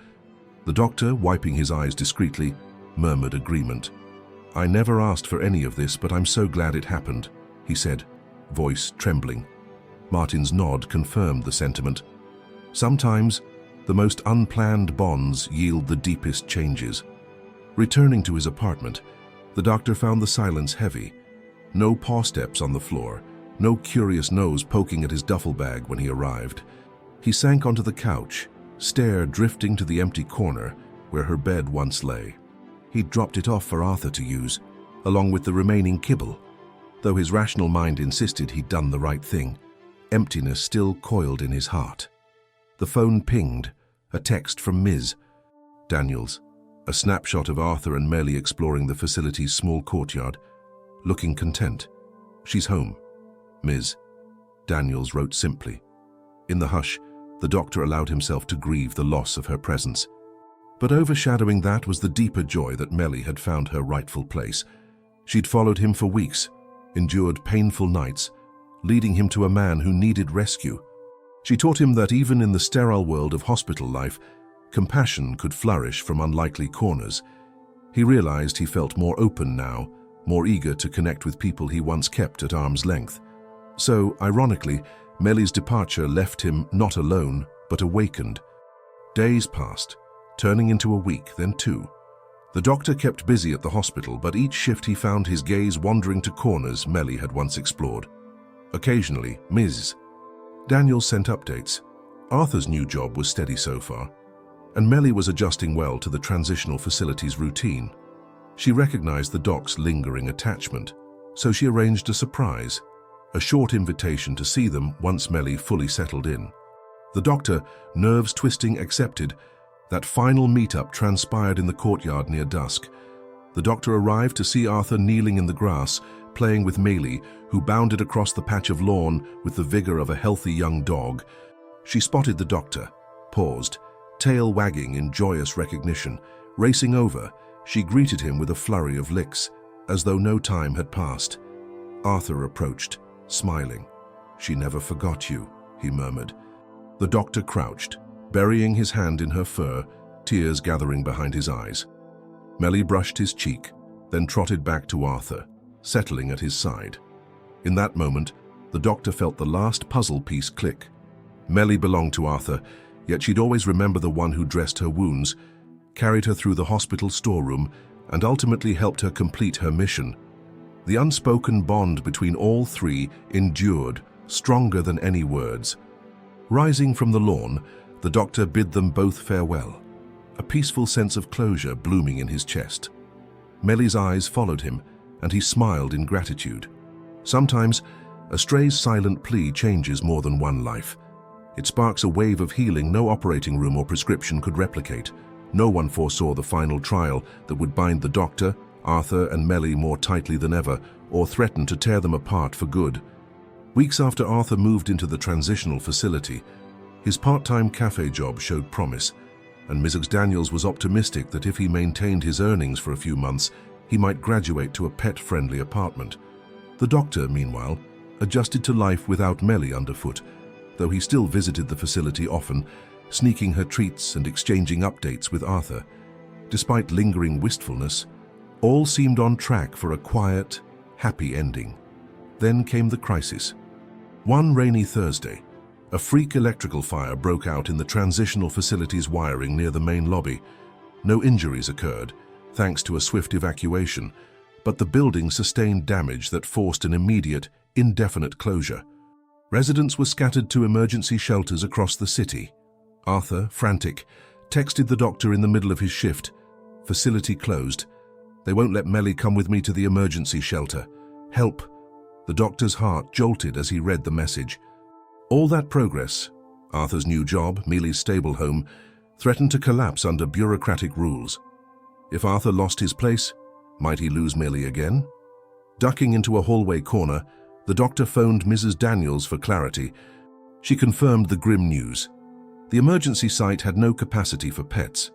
The doctor, wiping his eyes discreetly, murmured agreement. "I never asked for any of this, but I'm so glad it happened," he said, voice trembling. Martin's nod confirmed the sentiment. Sometimes, the most unplanned bonds yield the deepest changes. Returning to his apartment, the doctor found the silence heavy. No paw steps on the floor, no curious nose poking at his duffel bag when he arrived. He sank onto the couch, stare drifting to the empty corner where her bed once lay. He'd dropped it off for Arthur to use, along with the remaining kibble. Though his rational mind insisted he'd done the right thing, emptiness still coiled in his heart. The phone pinged, a text from Ms. Daniels, a snapshot of Arthur and Melly exploring the facility's small courtyard, looking content. "She's home," Ms. Daniels wrote simply. In the hush, the doctor allowed himself to grieve the loss of her presence. But overshadowing that was the deeper joy that Melly had found her rightful place. She'd followed him for weeks, endured painful nights, leading him to a man who needed rescue. She taught him that even in the sterile world of hospital life, compassion could flourish from unlikely corners. He realized he felt more open now, more eager to connect with people he once kept at arm's length. So, ironically, Melly's departure left him not alone, but awakened. Days passed, turning into a week, then two. The doctor kept busy at the hospital, but each shift he found his gaze wandering to corners Melly had once explored. Occasionally, Ms. Daniels sent updates. Arthur's new job was steady so far, and Melly was adjusting well to the transitional facility's routine. She recognized the doc's lingering attachment, so she arranged a surprise, a short invitation to see them once Melly fully settled in. The doctor, nerves twisting, accepted. That final meetup transpired in the courtyard near dusk. The doctor arrived to see Arthur kneeling in the grass, playing with Melly, who bounded across the patch of lawn with the vigor of a healthy young dog. She spotted the doctor, paused, tail wagging in joyous recognition. Racing over, she greeted him with a flurry of licks, as though no time had passed. Arthur approached, smiling. "She never forgot you," he murmured. The doctor crouched, burying his hand in her fur, tears gathering behind his eyes. Melly brushed his cheek, then trotted back to Arthur, settling at his side. In that moment, the doctor felt the last puzzle piece click. Melly belonged to Arthur, yet she'd always remember the one who dressed her wounds, carried her through the hospital storeroom, and ultimately helped her complete her mission. The unspoken bond between all three endured, stronger than any words. Rising from the lawn, the doctor bid them both farewell, a peaceful sense of closure blooming in his chest. Mellie's eyes followed him, and he smiled in gratitude. Sometimes, a stray's silent plea changes more than one life. It sparks a wave of healing no operating room or prescription could replicate. No one foresaw the final trial that would bind the doctor, Arthur, and Mellie more tightly than ever, or threaten to tear them apart for good. Weeks after Arthur moved into the transitional facility, his part-time cafe job showed promise, and Mrs. Daniels was optimistic that if he maintained his earnings for a few months, he might graduate to a pet-friendly apartment. The doctor, meanwhile, adjusted to life without Mellie underfoot, though he still visited the facility often, sneaking her treats and exchanging updates with Arthur. Despite lingering wistfulness, all seemed on track for a quiet, happy ending. Then came the crisis. One rainy Thursday, a freak electrical fire broke out in the transitional facility's wiring near the main lobby. No injuries occurred, thanks to a swift evacuation, but the building sustained damage that forced an immediate, indefinite closure. Residents were scattered to emergency shelters across the city. Arthur, frantic, texted the doctor in the middle of his shift. Facility closed. They won't let Mellie come with me to the emergency shelter. Help. The doctor's heart jolted as he read the message. All that progress, Arthur's new job, Melie's stable home, threatened to collapse under bureaucratic rules. If Arthur lost his place, might he lose Mellie again? Ducking into a hallway corner, the doctor phoned Mrs. Daniels for clarity. She confirmed the grim news. The emergency site had no capacity for pets.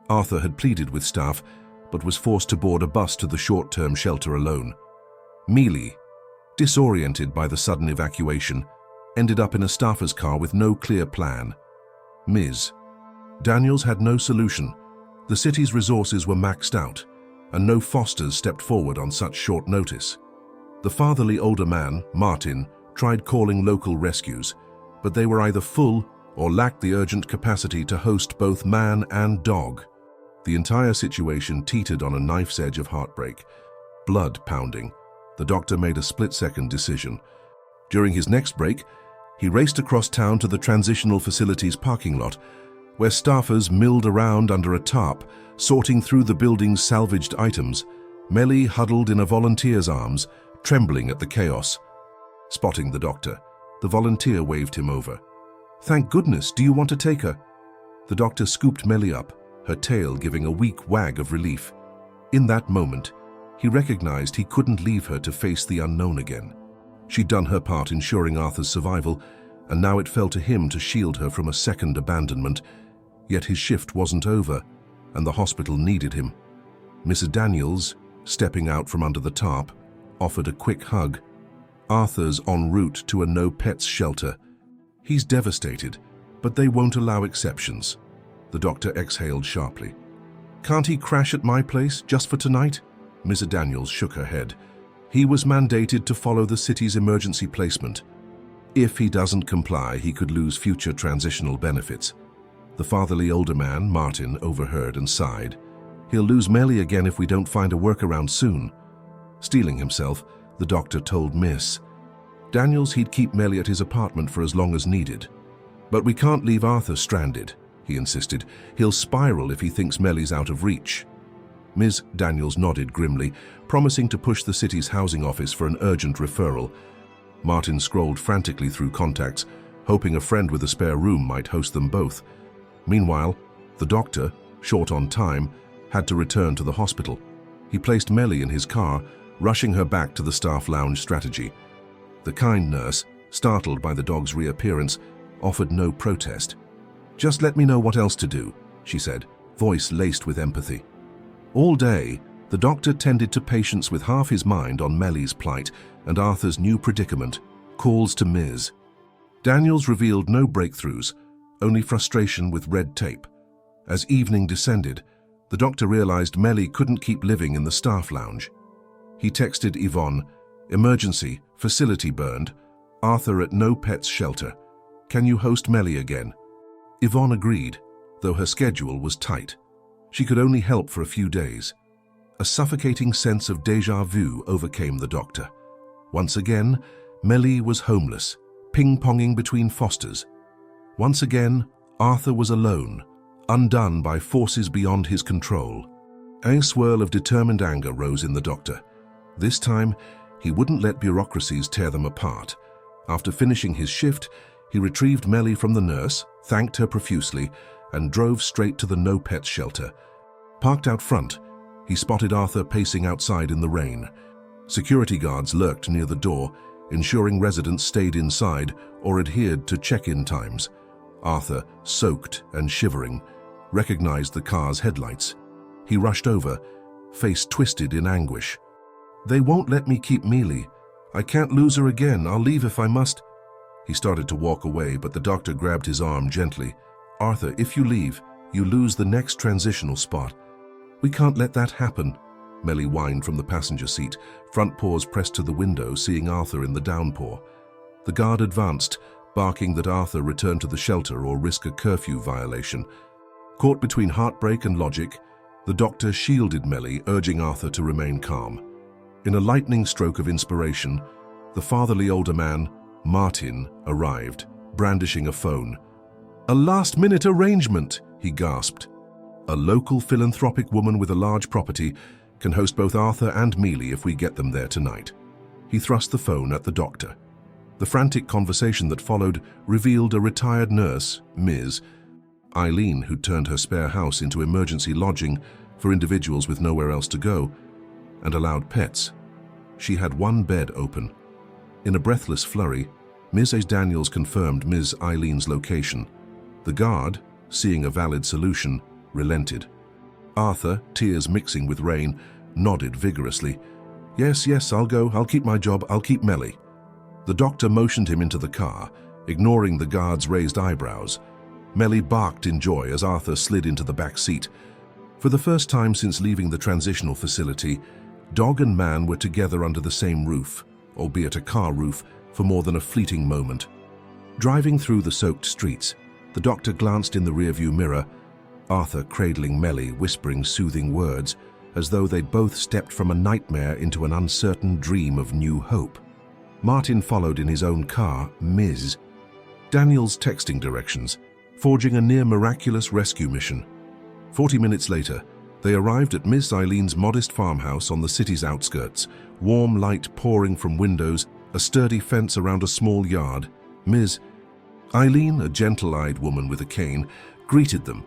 Arthur had pleaded with staff, but was forced to board a bus to the short-term shelter alone. Mellie, disoriented by the sudden evacuation, ended up in a staffer's car with no clear plan. Ms. Daniels had no solution. The city's resources were maxed out, and no fosters stepped forward on such short notice. The fatherly older man, Martin, tried calling local rescues, but they were either full or lacked the urgent capacity to host both man and dog. The entire situation teetered on a knife's edge of heartbreak. Blood pounding, the doctor made a split-second decision. During his next break, he raced across town to the transitional facility's parking lot, where staffers milled around under a tarp, sorting through the building's salvaged items. Mellie huddled in a volunteer's arms, trembling at the chaos. Spotting the doctor, the volunteer waved him over. "Thank goodness, do you want to take her?" The doctor scooped Mellie up, her tail giving a weak wag of relief. In that moment, he recognized he couldn't leave her to face the unknown again. She'd done her part ensuring Arthur's survival, and now it fell to him to shield her from a second abandonment. Yet his shift wasn't over, and the hospital needed him. Mrs. Daniels, stepping out from under the tarp, offered a quick hug. Arthur's en route to a no-pets shelter. He's devastated, but they won't allow exceptions. The doctor exhaled sharply. "Can't he crash at my place just for tonight?" Mrs. Daniels shook her head. "He was mandated to follow the city's emergency placement. If he doesn't comply, he could lose future transitional benefits." The fatherly older man, Martin, overheard and sighed. "He'll lose Mellie again if we don't find a workaround soon." Steeling himself, the doctor told Miss Daniels he'd keep Mellie at his apartment for as long as needed. "But we can't leave Arthur stranded," he insisted. "He'll spiral if he thinks Mellie's out of reach." Ms. Daniels nodded grimly, promising to push the city's housing office for an urgent referral. Martin scrolled frantically through contacts, hoping a friend with a spare room might host them both. Meanwhile, the doctor, short on time, had to return to the hospital. He placed Mellie in his car, rushing her back to the staff lounge strategy. The kind nurse, startled by the dog's reappearance, offered no protest. "Just let me know what else to do," she said, voice laced with empathy. All day, the doctor tended to patients with half his mind on Mellie's plight and Arthur's new predicament, calls to Ms. Daniels revealed no breakthroughs, only frustration with red tape. As evening descended, the doctor realized Mellie couldn't keep living in the staff lounge. He texted Yvonne, "Emergency, facility burned. Arthur at no pets shelter. Can you host Mellie again?" Yvonne agreed, though her schedule was tight. She could only help for a few days. A suffocating sense of déjà vu overcame the doctor. Once again, Melly was homeless, ping-ponging between fosters. Once again, Arthur was alone, undone by forces beyond his control. A swirl of determined anger rose in the doctor. This time, he wouldn't let bureaucracies tear them apart. After finishing his shift, he retrieved Melly from the nurse, thanked her profusely, and drove straight to the no-pets shelter. Parked out front, he spotted Arthur pacing outside in the rain. Security guards lurked near the door, ensuring residents stayed inside or adhered to check-in times. Arthur, soaked and shivering, recognized the car's headlights. He rushed over, face twisted in anguish. "They won't let me keep Mealy. I can't lose her again. I'll leave if I must." He started to walk away, but the doctor grabbed his arm gently. "Arthur, if you leave, you lose the next transitional spot." "We can't let that happen," Melly whined from the passenger seat, front paws pressed to the window, seeing Arthur in the downpour. The guard advanced, barking that Arthur return to the shelter or risk a curfew violation. Caught between heartbreak and logic, the doctor shielded Melly, urging Arthur to remain calm. In a lightning stroke of inspiration, the fatherly older man, Martin, arrived, brandishing a phone. "A last-minute arrangement," he gasped. "A local philanthropic woman with a large property can host both Arthur and Mealy if we get them there tonight." He thrust the phone at the doctor. The frantic conversation that followed revealed a retired nurse, Ms. Eileen, who'd turned her spare house into emergency lodging for individuals with nowhere else to go, and allowed pets. She had one bed open. In a breathless flurry, Mrs. Daniels confirmed Ms. Eileen's location. The guard, seeing a valid solution, relented. Arthur, tears mixing with rain, nodded vigorously. Yes, I'll go. I'll keep my job. I'll keep Melly." The doctor motioned him into the car, ignoring the guard's raised eyebrows. Melly barked in joy as Arthur slid into the back seat. For the first time since leaving the transitional facility, dog and man were together under the same roof, albeit a car roof, for more than a fleeting moment. Driving through the soaked streets, the doctor glanced in the rearview mirror, Arthur cradling Melly, whispering soothing words, as though they'd both stepped from a nightmare into an uncertain dream of new hope. Martin followed in his own car, Ms. Daniels texting directions, forging a near-miraculous rescue mission. 40 minutes later, they arrived at Miss Eileen's modest farmhouse on the city's outskirts, warm light pouring from windows, a sturdy fence around a small yard. Ms. Eileen, a gentle-eyed woman with a cane, greeted them,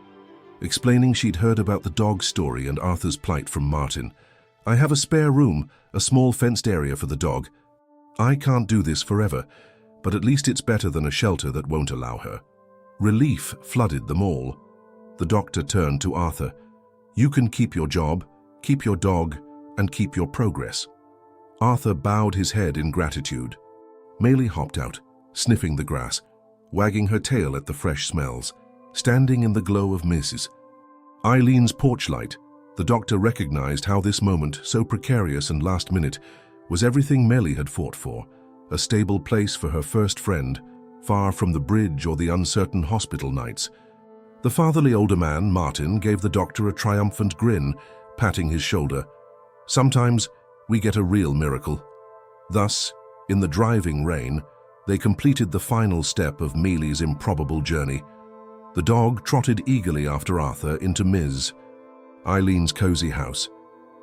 explaining she'd heard about the dog story and Arthur's plight from Martin. "I have a spare room, a small fenced area for the dog. I can't do this forever, but at least it's better than a shelter that won't allow her." Relief flooded them all. The doctor turned to Arthur. "You can keep your job, keep your dog, and keep your progress." Arthur bowed his head in gratitude. Mealy hopped out, sniffing the grass, wagging her tail at the fresh smells, standing in the glow of Mrs. Eileen's porch light. The doctor recognized how this moment, so precarious and last minute, was everything Melly had fought for, a stable place for her first friend, far from the bridge or the uncertain hospital nights. The fatherly older man, Martin, gave the doctor a triumphant grin, patting his shoulder. "Sometimes we get a real miracle." Thus, in the driving rain, they completed the final step of Mealy's improbable journey. The dog trotted eagerly after Arthur into Ms. Eileen's cozy house,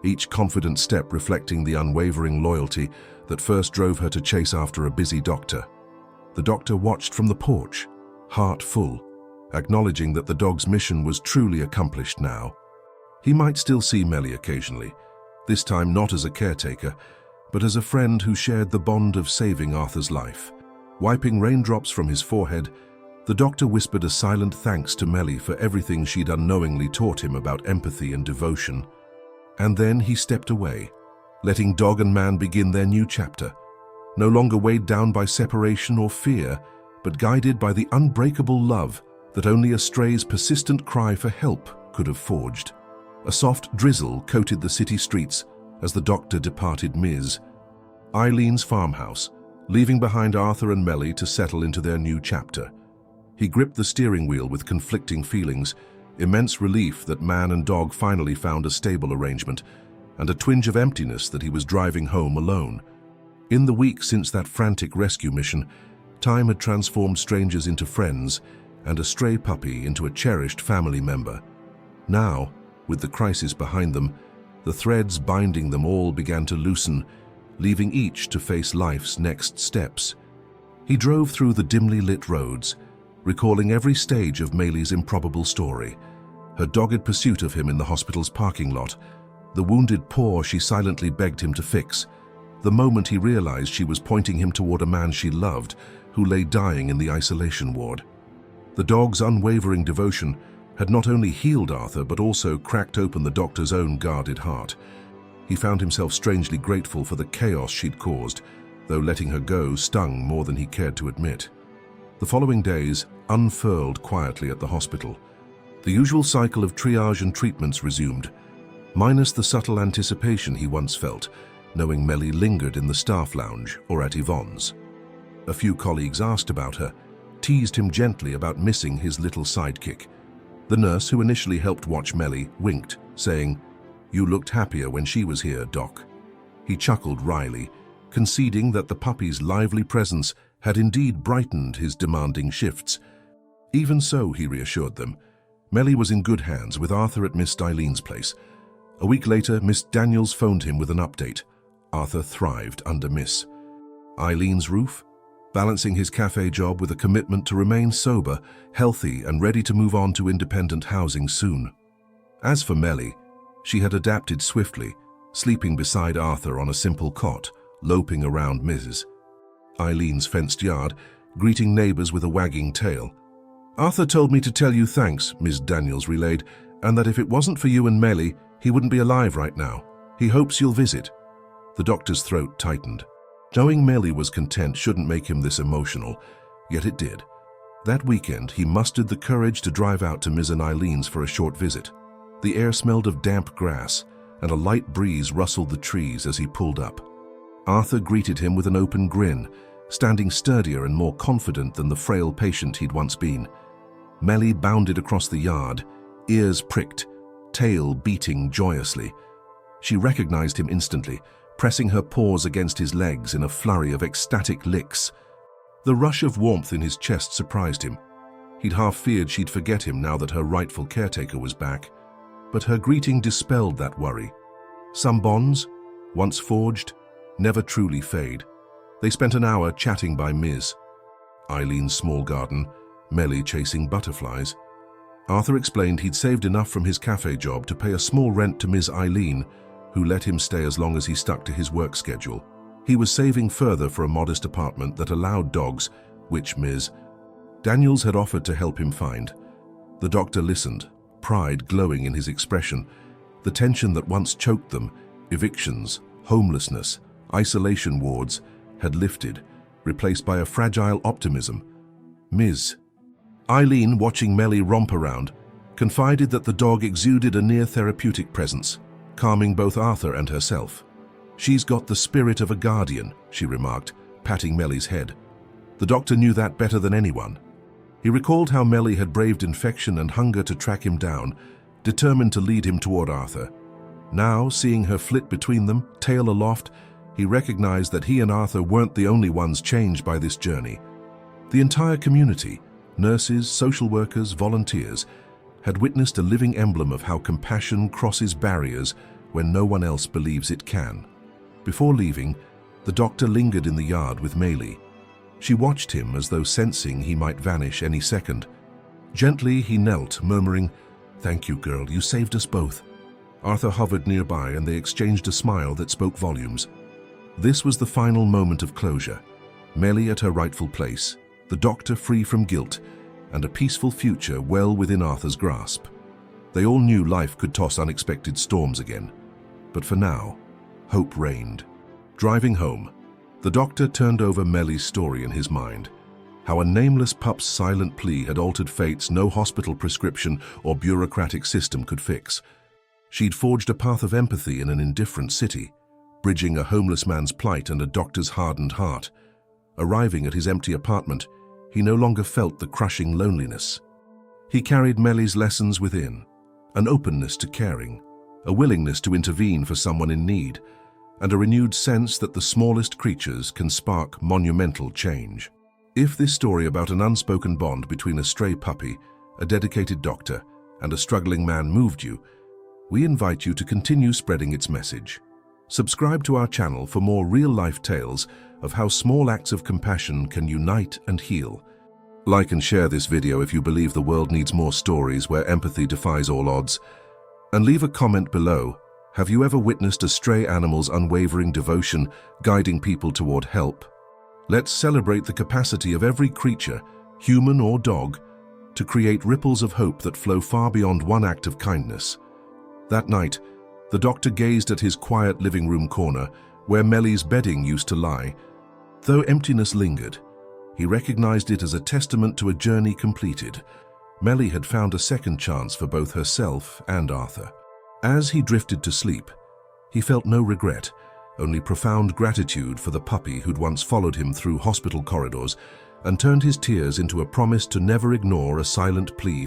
each confident step reflecting the unwavering loyalty that first drove her to chase after a busy doctor. The doctor watched from the porch, heart full, acknowledging that the dog's mission was truly accomplished now. He might still see Melly occasionally, this time not as a caretaker, but as a friend who shared the bond of saving Arthur's life. Wiping raindrops from his forehead, the doctor whispered a silent thanks to Melly for everything she'd unknowingly taught him about empathy and devotion. And then he stepped away, letting dog and man begin their new chapter, no longer weighed down by separation or fear, but guided by the unbreakable love that only a stray's persistent cry for help could have forged. A soft drizzle coated the city streets as the doctor departed Ms. Eileen's farmhouse, leaving behind Arthur and Melly to settle into their new chapter. He gripped the steering wheel with conflicting feelings, immense relief that man and dog finally found a stable arrangement, and a twinge of emptiness that he was driving home alone. In the week since that frantic rescue mission, time had transformed strangers into friends and a stray puppy into a cherished family member. Now, with the crisis behind them, the threads binding them all began to loosen, leaving each to face life's next steps. He drove through the dimly lit roads, recalling every stage of Maylee's improbable story, her dogged pursuit of him in the hospital's parking lot, the wounded paw she silently begged him to fix, the moment he realized she was pointing him toward a man she loved who lay dying in the isolation ward. The dog's unwavering devotion had not only healed Arthur but also cracked open the doctor's own guarded heart. He found himself strangely grateful for the chaos she'd caused, though letting her go stung more than he cared to admit. The following days unfurled quietly at the hospital. The usual cycle of triage and treatments resumed, minus the subtle anticipation he once felt, knowing Melly lingered in the staff lounge or at Yvonne's. A few colleagues asked about her, teased him gently about missing his little sidekick. The nurse who initially helped watch Melly winked, saying, "You looked happier when she was here, Doc." He chuckled wryly, conceding that the puppy's lively presence had indeed brightened his demanding shifts. Even so, he reassured them, Melly was in good hands with Arthur at Miss Eileen's place. A week later, Miss Daniels phoned him with an update. Arthur thrived under Miss Eileen's roof, balancing his cafe job with a commitment to remain sober, healthy, and ready to move on to independent housing soon. As for Melly, she had adapted swiftly, sleeping beside Arthur on a simple cot, loping around Mrs. Eileen's fenced yard, greeting neighbors with a wagging tail. "Arthur told me to tell you thanks," Ms. Daniels relayed, "and that if it wasn't for you and Melly, he wouldn't be alive right now. He hopes you'll visit." The doctor's throat tightened. Knowing Melly was content shouldn't make him this emotional, yet it did. That weekend, he mustered the courage to drive out to Ms. Eileen's for a short visit. The air smelled of damp grass, and a light breeze rustled the trees as he pulled up. Arthur greeted him with an open grin, standing sturdier and more confident than the frail patient he'd once been. Melly bounded across the yard, ears pricked, tail beating joyously. She recognized him instantly, pressing her paws against his legs in a flurry of ecstatic licks. The rush of warmth in his chest surprised him. He'd half feared she'd forget him now that her rightful caretaker was back. But her greeting dispelled that worry. Some bonds, once forged, never truly fade. They spent an hour chatting by Ms. Eileen's small garden, Melly chasing butterflies. Arthur explained he'd saved enough from his cafe job to pay a small rent to Ms. Eileen, who let him stay as long as he stuck to his work schedule. He was saving further for a modest apartment that allowed dogs, which Ms. Daniels had offered to help him find. The doctor listened, pride glowing in his expression. The tension that once choked them, evictions, homelessness, isolation wards, had lifted, replaced by a fragile optimism. Ms. Eileen, watching Melly romp around, confided that the dog exuded a near-therapeutic presence, calming both Arthur and herself. "She's got the spirit of a guardian," she remarked, patting Melly's head. The doctor knew that better than anyone. He recalled how Melly had braved infection and hunger to track him down, determined to lead him toward Arthur. Now, seeing her flit between them, tail aloft, he recognized that he and Arthur weren't the only ones changed by this journey. The entire community, nurses, social workers, volunteers, had witnessed a living emblem of how compassion crosses barriers when no one else believes it can. Before leaving, the doctor lingered in the yard with Maylee. She watched him as though sensing he might vanish any second. Gently, he knelt, murmuring, "Thank you, girl, you saved us both." Arthur hovered nearby and they exchanged a smile that spoke volumes. This was the final moment of closure. Melly at her rightful place, the doctor free from guilt, and a peaceful future well within Arthur's grasp. They all knew life could toss unexpected storms again. But for now, hope reigned. Driving home, the doctor turned over Melly's story in his mind. How a nameless pup's silent plea had altered fates no hospital prescription or bureaucratic system could fix. She'd forged a path of empathy in an indifferent city, bridging a homeless man's plight and a doctor's hardened heart. Arriving at his empty apartment, he no longer felt the crushing loneliness. He carried Melly's lessons within, an openness to caring, a willingness to intervene for someone in need, and a renewed sense that the smallest creatures can spark monumental change. If this story about an unspoken bond between a stray puppy, a dedicated doctor, and a struggling man moved you, we invite you to continue spreading its message. Subscribe to our channel for more real-life tales of how small acts of compassion can unite and heal. Like and share this video if you believe the world needs more stories where empathy defies all odds. And leave a comment below. Have you ever witnessed a stray animal's unwavering devotion guiding people toward help? Let's celebrate the capacity of every creature, human or dog, to create ripples of hope that flow far beyond one act of kindness. That night, the doctor gazed at his quiet living room corner where Mellie's bedding used to lie. Though emptiness lingered, he recognized it as a testament to a journey completed. Mellie had found a second chance for both herself and Arthur. As he drifted to sleep, he felt no regret, only profound gratitude for the puppy who'd once followed him through hospital corridors and turned his tears into a promise to never ignore a silent plea